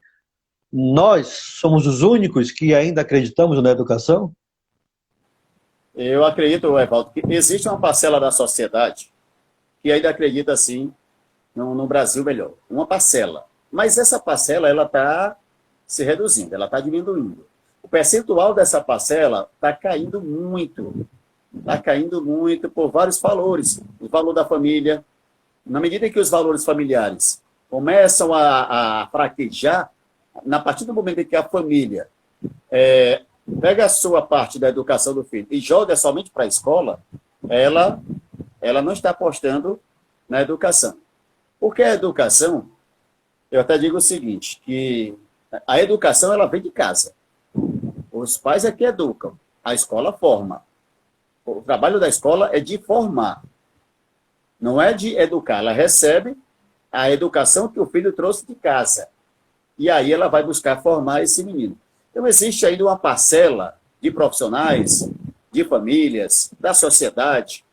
nós somos os únicos que ainda acreditamos na educação? Eu acredito, Evaldo, que existe uma parcela da sociedade que ainda acredita, sim, no Brasil melhor. Uma parcela. Mas essa parcela ela está se reduzindo, ela está diminuindo. O percentual dessa parcela está caindo muito. Está caindo muito por vários valores. O valor da família. Na medida em que os valores familiares começam a fraquejar, na partir do momento em que a família pega a sua parte da educação do filho e joga somente para a escola, ela ela não está apostando na educação. Porque a educação, eu até digo o seguinte, que a educação ela vem de casa. Os pais é que educam, a escola forma. O trabalho da escola é de formar, não é de educar. Ela recebe a educação que o filho trouxe de casa. E aí ela vai buscar formar esse menino. Então existe ainda uma parcela de profissionais, de famílias, da sociedade,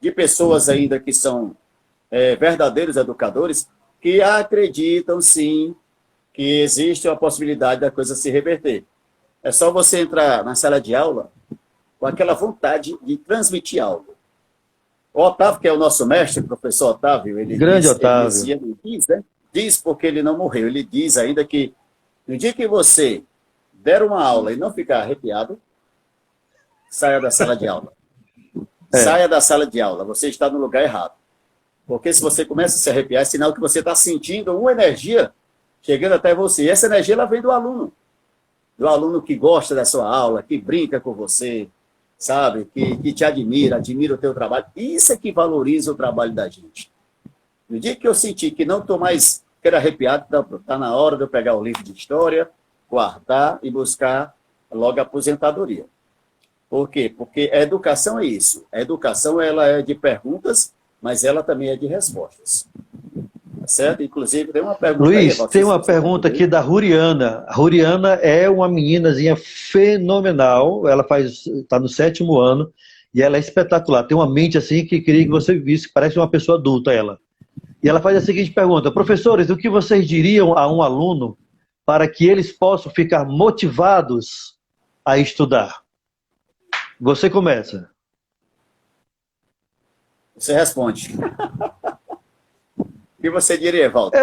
de pessoas ainda que são verdadeiros educadores, que acreditam sim que existe a possibilidade da coisa se reverter. É só você entrar na sala de aula com aquela vontade de transmitir algo. O Otávio, que é o nosso mestre, o professor Otávio, ele Grande diz, Otávio. ele diz, né? Diz porque ele não morreu. Ele diz ainda que no dia que você der uma aula e não ficar arrepiado, saia da sala de aula. Saia da sala de aula. Você está no lugar errado. Porque se você começa a se arrepiar, é sinal que você está sentindo uma energia chegando até você. E essa energia ela vem do aluno. Do aluno que gosta da sua aula, que brinca com você, sabe? Que te admira o teu trabalho. Isso é que valoriza o trabalho da gente. No dia que eu senti que não estou mais arrepiado, está na hora de eu pegar o livro de história, guardar e buscar logo a aposentadoria. Por quê? Porque a educação é isso. A educação ela é de perguntas, mas ela também é de respostas. Tá certo? Inclusive, tem uma pergunta Luiz, aí, tem uma pergunta aqui da Ruriana. A Ruriana é uma meninazinha fenomenal. Ela está no 7º ano e ela é espetacular. Tem uma mente assim que queria que você visse, parece uma pessoa adulta ela. E ela faz a seguinte pergunta: professores, o que vocês diriam a um aluno para que eles possam ficar motivados a estudar? Você começa. Você responde. O que você diria, Walter?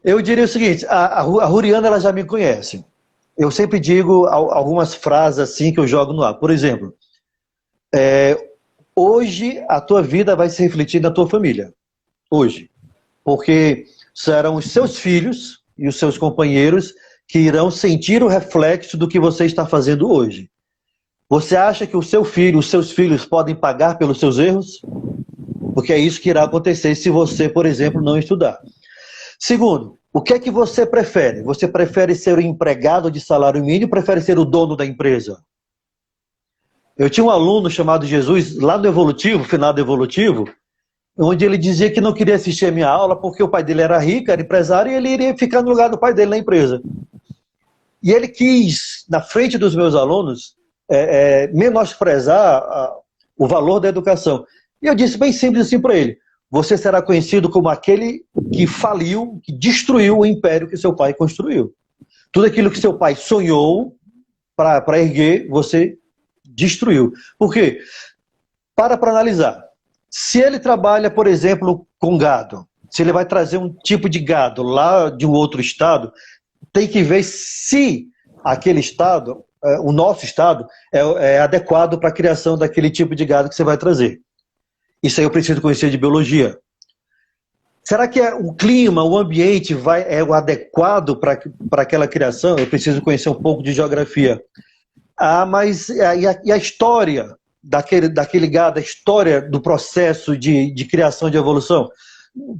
Eu diria o seguinte: a Ruriana ela já me conhece. Eu sempre digo algumas frases assim que eu jogo no ar. Por exemplo, hoje a tua vida vai se refletir na tua família. Hoje. Porque serão os seus filhos e os seus companheiros que irão sentir o reflexo do que você está fazendo hoje. Você acha que o seu filho, os seus filhos podem pagar pelos seus erros? Porque é isso que irá acontecer se você, por exemplo, não estudar. Segundo, o que é que você prefere? Você prefere ser o empregado de salário mínimo ou prefere ser o dono da empresa? Eu tinha um aluno chamado Jesus, lá no Evolutivo, final do Evolutivo, onde ele dizia que não queria assistir a minha aula porque o pai dele era rico, era empresário, e ele iria ficar no lugar do pai dele na empresa. E ele quis, na frente dos meus alunos, menosprezar o valor da educação. E eu disse bem simples assim para ele: você será conhecido como aquele que faliu, que destruiu o império que seu pai construiu. Tudo aquilo que seu pai sonhou para erguer, você destruiu. Por quê? Para analisar. Se ele trabalha, por exemplo, com gado, se ele vai trazer um tipo de gado lá de um outro estado, tem que ver se aquele estado, o nosso estado, é adequado para a criação daquele tipo de gado que você vai trazer. Isso aí eu preciso conhecer de biologia. Será que o clima, o ambiente é o adequado para aquela criação? Eu preciso conhecer um pouco de geografia. Mas e a história daquele gado, a história do processo de criação, de evolução?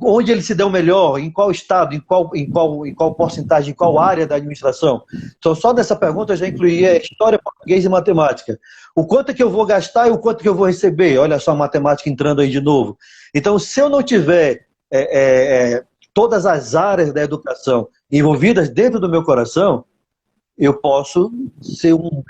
Onde ele se deu melhor? Em qual estado? Em qual porcentagem? Em qual área da administração? Então, só nessa pergunta eu já incluía história, português e matemática. O quanto é que eu vou gastar e o quanto que eu vou receber? Olha só a matemática entrando aí de novo. Então, se eu não tiver todas as áreas da educação envolvidas dentro do meu coração, eu posso ser uma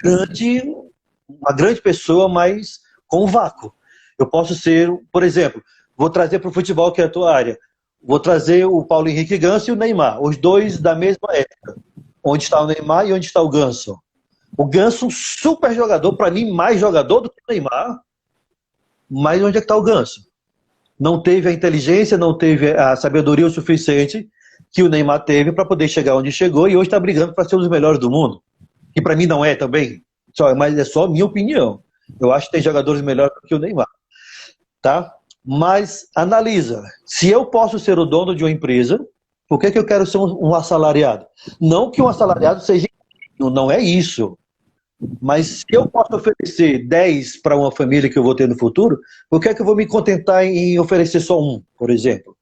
grande pessoa, mas com um vácuo. Eu posso ser, por exemplo, vou trazer para o futebol, que é a tua área, vou trazer o Paulo Henrique Ganso e o Neymar, os dois da mesma época. Onde está o Neymar e onde está o Ganso? O Ganso, um super jogador, para mim, mais jogador do que o Neymar, mas onde é que está o Ganso? Não teve a inteligência, não teve a sabedoria o suficiente que o Neymar teve para poder chegar onde chegou e hoje está brigando para ser um dos melhores do mundo. Que para mim não é também, mas é só a minha opinião. Eu acho que tem jogadores melhores do que o Neymar. Tá? Mas analisa, se eu posso ser o dono de uma empresa, por que eu quero ser um assalariado? Não que um assalariado seja... Não é isso. Mas se eu posso oferecer 10 para uma família que eu vou ter no futuro, por que é que eu vou me contentar em oferecer só um, por exemplo?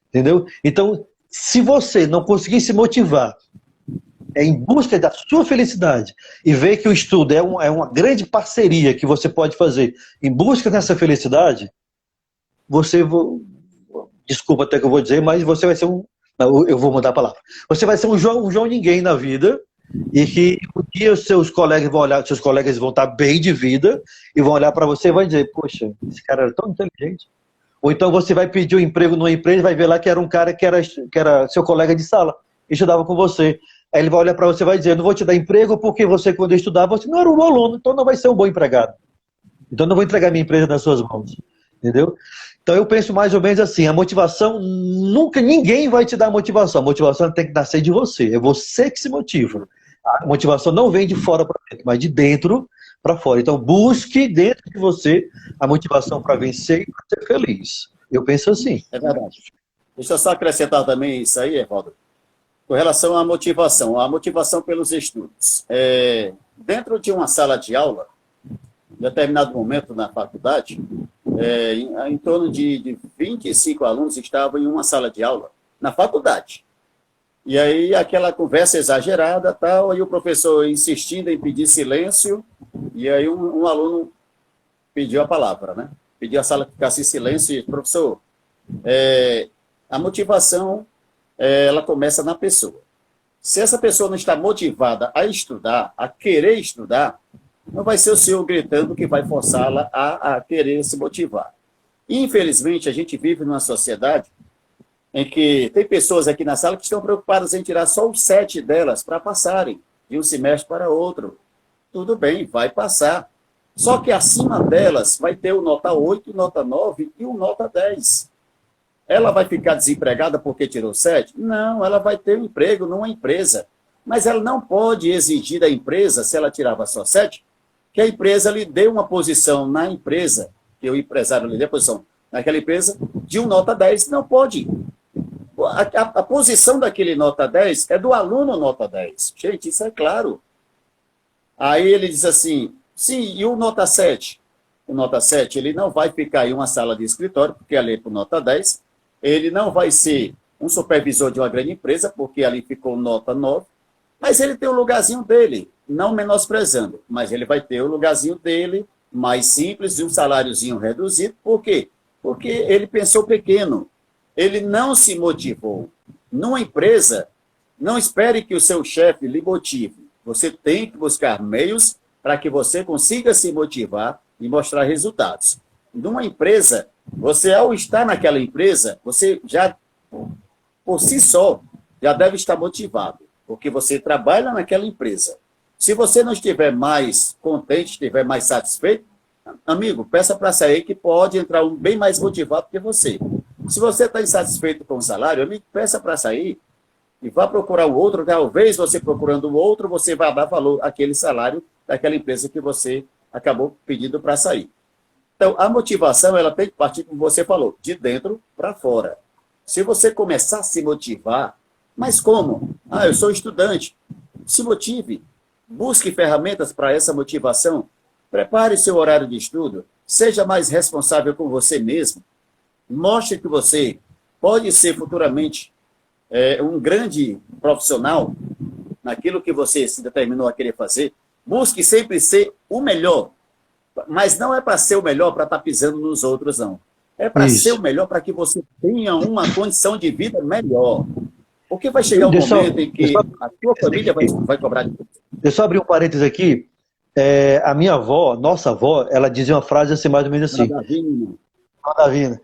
Entendeu? Então, se você não conseguir se motivar em busca da sua felicidade e ver que o estudo é uma grande parceria que você pode fazer em busca dessa felicidade, você, desculpa até que eu vou dizer, mas você vai ser um, não, eu vou mudar a palavra, você vai ser um João ninguém na vida, e que um dia os seus colegas vão olhar, seus colegas vão estar bem de vida e vão olhar para você e vão dizer, poxa, esse cara era tão inteligente. Ou então você vai pedir um emprego numa empresa e vai ver lá que era um cara que era seu colega de sala, estudava com você. Aí ele vai olhar para você e vai dizer, não vou te dar emprego porque você, quando eu estudava, você não era um bom aluno, então não vai ser um bom empregado. Então não vou entregar minha empresa nas suas mãos. Entendeu? Então eu penso mais ou menos assim, a motivação, nunca ninguém vai te dar motivação. A motivação tem que nascer de você, é você que se motiva. A motivação não vem de fora para dentro, mas de dentro para fora. Então busque dentro de você a motivação para vencer e para ser feliz. Eu penso assim. É verdade. Deixa eu só acrescentar também isso aí, Evaldo, com relação à motivação, a motivação pelos estudos. Dentro de uma sala de aula, em determinado momento na faculdade, em torno de 25 alunos estavam em uma sala de aula, na faculdade. E aí aquela conversa exagerada, tal, aí o professor insistindo em pedir silêncio, e aí um aluno pediu a palavra, né? Pediu a sala que ficasse em silêncio e, professor, a motivação, ela começa na pessoa. Se essa pessoa não está motivada a estudar, a querer estudar, não vai ser o senhor gritando que vai forçá-la a querer se motivar. Infelizmente, a gente vive numa sociedade em que tem pessoas aqui na sala que estão preocupadas em tirar só os 7 delas para passarem de um semestre para outro. Tudo bem, vai passar. Só que acima delas vai ter o nota 8, nota 9 e o nota 10. Ela vai ficar desempregada porque tirou 7? Não, ela vai ter um emprego numa empresa. Mas ela não pode exigir da empresa, se ela tirava só 7, que a empresa lhe dê uma posição na empresa, que o empresário lhe dê posição naquela empresa, de um nota 10. Não pode. A posição daquele nota 10 é do aluno nota 10. Gente, isso é claro. Aí ele diz assim, sim, e o nota 7? O nota 7, ele não vai ficar em uma sala de escritório, porque ali é para o nota 10. Ele não vai ser um supervisor de uma grande empresa, porque ali ficou nota 9. Mas ele tem o lugarzinho dele, não menosprezando, mas ele vai ter o lugarzinho dele, mais simples, de um saláriozinho reduzido. Por quê? Porque ele pensou pequeno. Ele não se motivou. Numa empresa, não espere que o seu chefe lhe motive. Você tem que buscar meios para que você consiga se motivar e mostrar resultados. Numa empresa, você, ao estar naquela empresa, você já, por si só, já deve estar motivado, porque você trabalha naquela empresa. Se você não estiver mais contente, estiver mais satisfeito, amigo, peça para sair que pode entrar um bem mais motivado que você. Se você está insatisfeito com o salário, amigo, peça para sair e vá procurar o outro. Talvez você procurando o outro, você vai dar valor àquele salário daquela empresa que você acabou pedindo para sair. Então, a motivação, ela tem que partir, como você falou, de dentro para fora. Se você começar a se motivar, mas como? Eu sou estudante. Se motive. Busque ferramentas para essa motivação. Prepare seu horário de estudo. Seja mais responsável com você mesmo. Mostre que você pode ser futuramente um grande profissional naquilo que você se determinou a querer fazer. Busque sempre ser o melhor. Mas não é para ser o melhor para estar pisando nos outros, não. É para ser o melhor para que você tenha uma condição de vida melhor. Porque vai chegar um momento em que a sua família vai cobrar de você. Deixa eu só abrir um parênteses aqui. A minha avó, nossa avó, ela dizia uma frase assim, mais ou menos assim. Davina.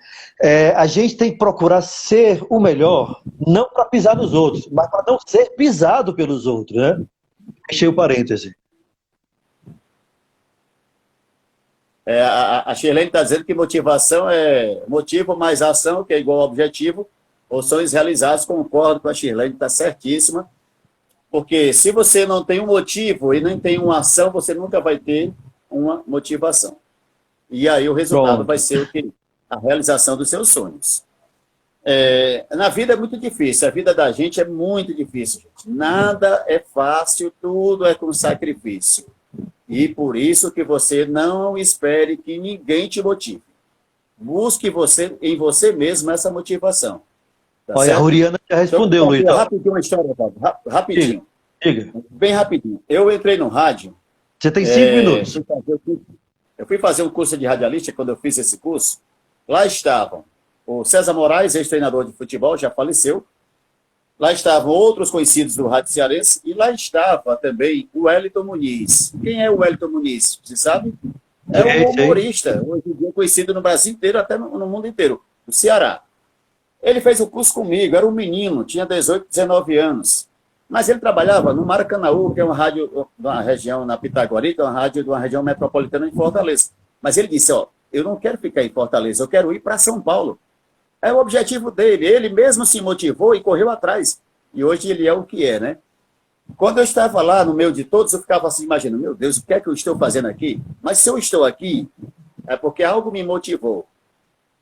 A gente tem que procurar ser o melhor, não para pisar nos outros, mas para não ser pisado pelos outros, né? Fechei o parêntese. A Shirlene está dizendo que motivação é motivo mais ação, que é igual ao objetivo, ou sonhos realizados. Concordo com a Shirlene, está certíssima. Porque se você não tem um motivo e nem tem uma ação, você nunca vai ter uma motivação. E aí o resultado vai ser o quê? A realização dos seus sonhos. Na vida é muito difícil, a vida da gente é muito difícil, gente. Nada é fácil, tudo é com sacrifício. E por isso que você não espere que ninguém te motive. Busque você, em você mesmo essa motivação. Tá Olha, a certo? Ruriana já Deixa eu respondeu, contar Luiz. aqui Ó, rapidinho uma história, Valdo. diga, Rapidinho. diga. Bem rapidinho. Eu entrei no rádio, Você tem 5 minutos. eu fui fazer um curso de radialista. Quando eu fiz esse curso, lá estavam o César Moraes, ex-treinador de futebol, já faleceu. Lá estavam outros conhecidos do rádio cearense e lá estava também o Wellington Muniz. Quem é o Wellington Muniz? Você sabe? É um Sei, sei. humorista, hoje em dia conhecido no Brasil inteiro, até no mundo inteiro, do Ceará. Ele fez o curso comigo, era um menino, tinha 18, 19 anos. Mas ele trabalhava no Maracanaú, que é uma rádio de uma região na Pitaguari, que é uma rádio de uma região metropolitana de Fortaleza. Mas ele disse, ó, eu não quero ficar em Fortaleza, eu quero ir para São Paulo. É o objetivo dele. Ele mesmo se motivou e correu atrás. E hoje ele é o que é, né? Quando eu estava lá no meio de todos, eu ficava assim, imaginando, meu Deus, o que é que eu estou fazendo aqui? Mas se eu estou aqui, é porque algo me motivou.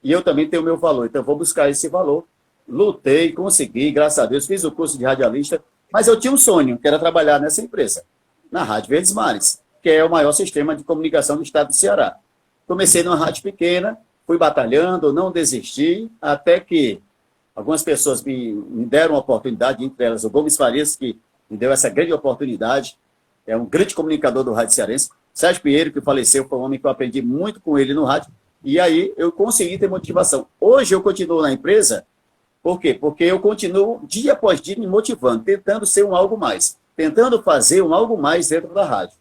E eu também tenho o meu valor, então eu vou buscar esse valor. Lutei, consegui, graças a Deus, fiz o curso de radialista, mas eu tinha um sonho, que era trabalhar nessa empresa, na Rádio Verdes Mares, que é o maior sistema de comunicação do estado do Ceará. Comecei numa rádio pequena, fui batalhando, não desisti, até que algumas pessoas me deram uma oportunidade, entre elas o Gomes Farias, que me deu essa grande oportunidade, é um grande comunicador do rádio cearense. Sérgio Pinheiro, que faleceu, foi um homem que eu aprendi muito com ele no rádio, e aí eu consegui ter motivação. Hoje eu continuo na empresa, por quê? Porque eu continuo dia após dia me motivando, tentando ser um algo mais, tentando fazer um algo mais dentro da rádio,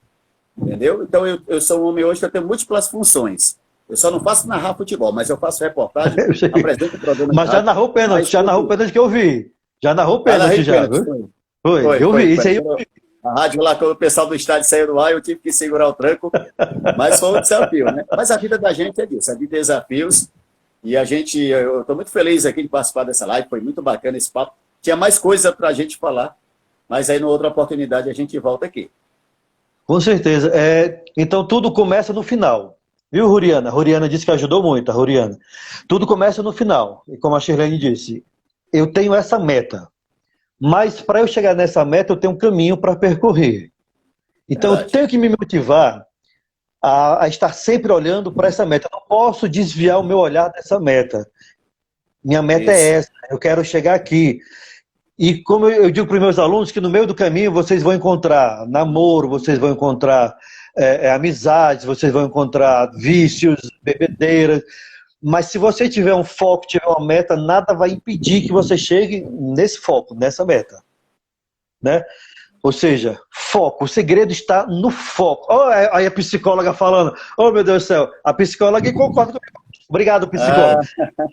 entendeu? Então eu sou um homem hoje que eu tenho múltiplas funções. Eu só não faço narrar futebol, mas eu faço reportagem, Eu sei. apresento programa de Mas já rádio. narrou pênalti, Mas já narrou pênalti que eu vi. Já narrou pênalti já, pênalti, viu? Foi, eu vi, isso aí eu vi. A rádio lá, quando o pessoal do estádio saiu do ar, eu tive que segurar o tranco, mas foi um desafio, né? Mas a vida da gente é disso, é de desafios, e eu estou muito feliz aqui de participar dessa live, foi muito bacana esse papo. Tinha mais coisa para a gente falar, mas aí, numa outra oportunidade, a gente volta aqui. Com certeza. Então tudo começa no final. Viu, Ruriana? Ruriana disse que ajudou muito, a Ruriana. Tudo começa no final. E como a Shirlene disse, eu tenho essa meta. Mas para eu chegar nessa meta, eu tenho um caminho para percorrer. Então eu tenho que me motivar a estar sempre olhando para essa meta. Eu não posso desviar o meu olhar dessa meta. Minha meta é essa. Eu quero chegar aqui. E como eu digo para os meus alunos, que no meio do caminho vocês vão encontrar namoro, vocês vão encontrar amizades, vocês vão encontrar vícios, bebedeiras. Mas se você tiver um foco, tiver uma meta, nada vai impedir que você chegue nesse foco, nessa meta. Né? Ou seja, foco. O segredo está no foco. Oh, aí a psicóloga falando, oh meu Deus do céu, a psicóloga concorda comigo. Obrigado, psicóloga.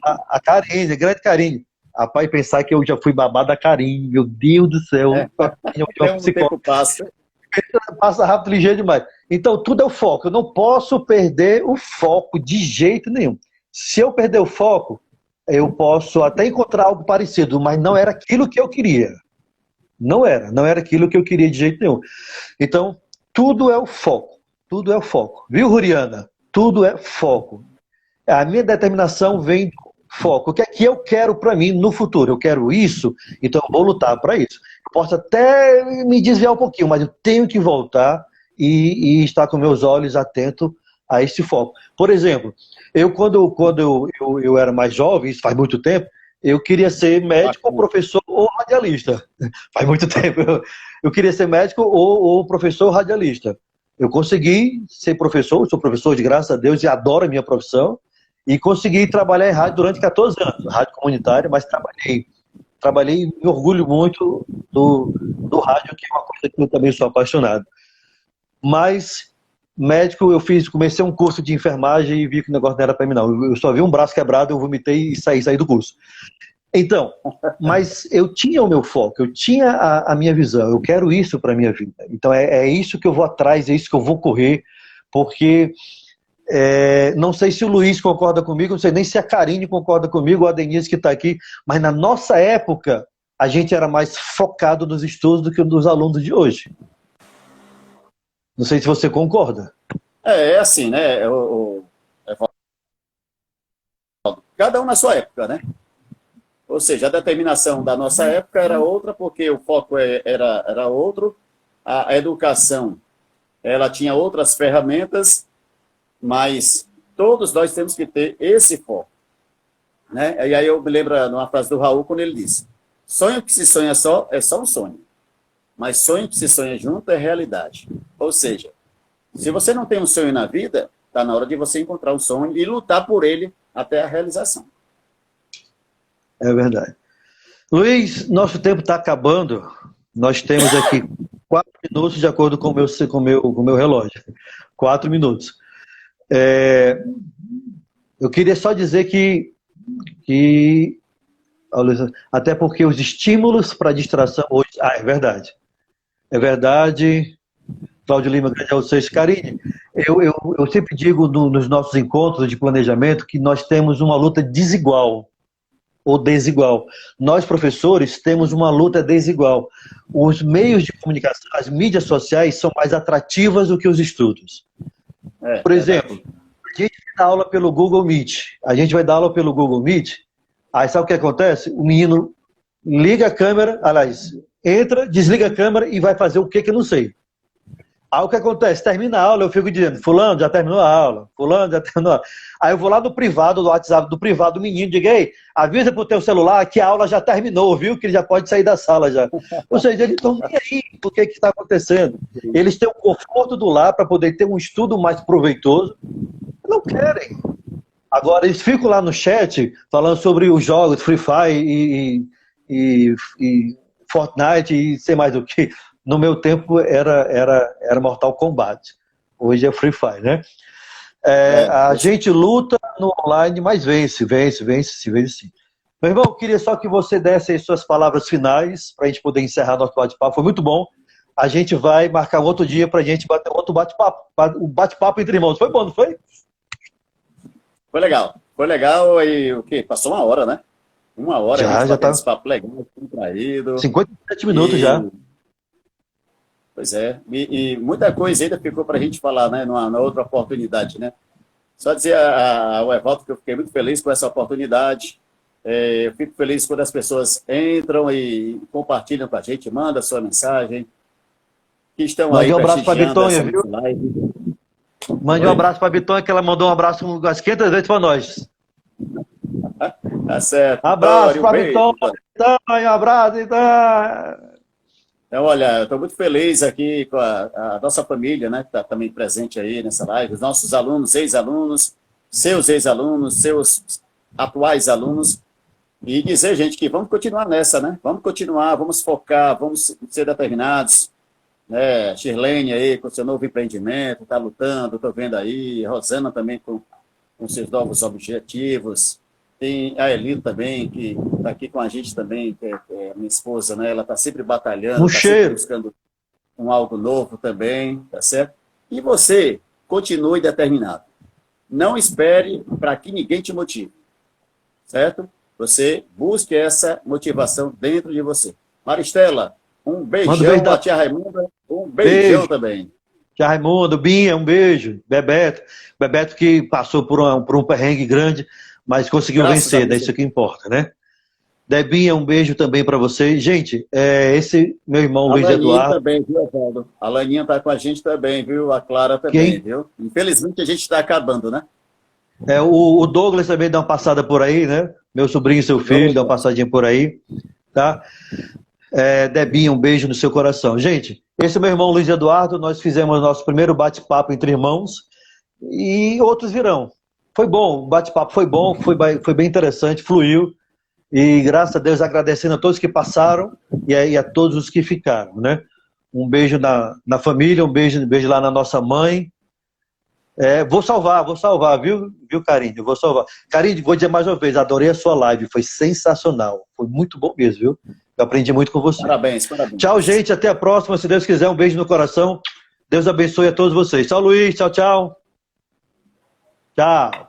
A Karine, a grande Karine. Rapaz, pensar que eu já fui babado da Karine, meu Deus do céu. O tempo passa. Passa rápido, ligeiro demais. Então, tudo é o foco. Eu não posso perder o foco de jeito nenhum. Se eu perder o foco, eu posso até encontrar algo parecido, mas não era aquilo que eu queria. Não era aquilo que eu queria de jeito nenhum. Então, tudo é o foco. Tudo é o foco. Viu, Ruriana? Tudo é foco. A minha determinação vem do foco. O que é que eu quero para mim no futuro? Eu quero isso, então eu vou lutar para isso. Eu posso até me desviar um pouquinho, mas eu tenho que voltar e estar com meus olhos atentos a esse foco. Por exemplo, quando eu era mais jovem, isso faz muito tempo, eu queria ser médico, ou professor ou radialista. Faz muito tempo. Eu queria ser médico ou professor ou radialista. Eu consegui ser professor, sou professor de graças a Deus e adoro a minha profissão. E consegui trabalhar em rádio durante 14 anos, rádio comunitária, mas trabalhei e me orgulho muito do rádio, que é uma coisa que eu também sou apaixonado. Mas, médico, comecei um curso de enfermagem e vi que o negócio não era para mim, não. Eu só vi um braço quebrado, eu vomitei e saí do curso. Então, mas eu tinha o meu foco, eu tinha a minha visão, eu quero isso para a minha vida. Então é isso que eu vou atrás, é isso que eu vou correr, porque... não sei se o Luiz concorda comigo, não sei nem se a Karine concorda comigo, ou a Denise que está aqui, mas na nossa época a gente era mais focado nos estudos do que nos alunos de hoje. Não sei se você concorda. É assim, né? Cada um na sua época, né? Ou seja, a determinação da nossa época era outra, porque o foco era outro, a educação ela tinha outras ferramentas, mas todos nós temos que ter esse foco, né? E aí eu me lembro de uma frase do Raul, quando ele disse: sonho que se sonha só é só um sonho, mas sonho que se sonha junto é realidade. Ou seja, se você não tem um sonho na vida, está na hora de você encontrar um sonho e lutar por ele até a realização. É verdade. Luiz, nosso tempo está acabando. Nós temos aqui 4 minutos de acordo com o meu relógio. 4 minutos. Eu queria só dizer que até porque os estímulos para distração hoje... é verdade. É verdade. Cláudio Lima, grande a vocês. Karine, eu sempre digo nos nossos encontros de planejamento que nós temos uma luta desigual ou desigual. Nós, professores, temos uma luta desigual. Os meios de comunicação, as mídias sociais são mais atrativas do que os estudos. Por exemplo, a gente vai dar aula pelo Google Meet. Aí sabe o que acontece? O menino liga a câmera, aliás, entra, desliga a câmera e vai fazer o que eu não sei. Aí o que acontece? Termina a aula, eu fico dizendo, fulano já terminou a aula, fulano já terminou a aula. Aí eu vou lá no privado, do WhatsApp do privado do menino, digo, ei, avisa pro teu celular que a aula já terminou, viu? Que ele já pode sair da sala já. Ou seja, eles estão nem aí por que está acontecendo. Eles têm o conforto do lar para poder ter um estudo mais proveitoso. Não querem. Agora, eles ficam lá no chat falando sobre os jogos Free Fire e Fortnite e sei mais o que. No meu tempo era Mortal Kombat. Hoje é Free Fire, né? A gente luta no online, mas vence. Meu irmão, eu queria só que você desse aí suas palavras finais para a gente poder encerrar nosso bate-papo. Foi muito bom. A gente vai marcar um outro dia para a gente bater outro bate-papo. Um bate-papo entre irmãos. Foi bom, não foi? Foi legal e o quê? Passou 1 hora, né? 1 hora, já tá. Esse papo legal, contraído. 57 minutos já. Pois é, e muita coisa ainda ficou para a gente falar, né, na outra oportunidade, né? Só dizer ao Evaldo que eu fiquei muito feliz com essa oportunidade. Eu fico feliz quando as pessoas entram e compartilham com a gente, mandam a sua mensagem, que estão aí um abraço para a Bitonha, viu? Live. Mande um abraço para a Bitonha, que ela mandou um abraço umas 500 vezes para nós. Tá certo. Abraço para a Bitonha, um abraço, então. Então, olha, eu estou muito feliz aqui com a nossa família, né, que está também presente aí nessa live, os nossos alunos, ex-alunos, seus atuais alunos, e dizer, gente, que vamos continuar nessa, né? Vamos continuar, vamos focar, vamos ser determinados, né? Shirlene aí com seu novo empreendimento, está lutando, estou vendo aí, Rosana também com seus novos objetivos. Tem a Elino também, que está aqui com a gente também, que é minha esposa, né? Ela está sempre batalhando, está sempre buscando algo novo também, tá certo? E você, continue determinado. Não espere para que ninguém te motive, certo? Você busque essa motivação dentro de você. Maristela, um beijão para a tia Raimunda, um beijão também. Tia Raimunda, Binha, um beijo. Bebeto que passou por um perrengue grande, mas conseguiu vencer, é isso que importa, né? Debinha, um beijo também para vocês. Gente, esse meu irmão Luiz Eduardo... também, viu, Evaldo? A Laninha está com a gente também, viu? A Clara também, viu? Infelizmente a gente está acabando, né? O Douglas também dá uma passada por aí, né? Meu sobrinho e seu filho, dá uma passadinha por aí, tá? Debinha, um beijo no seu coração. Gente, esse é meu irmão Luiz Eduardo, nós fizemos nosso primeiro bate-papo entre irmãos e outros virão. Foi bom, o bate-papo foi bom, foi bem interessante, fluiu. E graças a Deus, agradecendo a todos que passaram e a todos os que ficaram, né? Um beijo na família, um beijo lá na nossa mãe. Vou salvar, viu, Karine? Vou salvar. Karine, vou dizer mais uma vez, adorei a sua live, foi sensacional. Foi muito bom mesmo, viu? Eu aprendi muito com você. Parabéns. Tchau, gente, até a próxima, se Deus quiser, um beijo no coração. Deus abençoe a todos vocês. Tchau, Luiz, tchau. Tchau.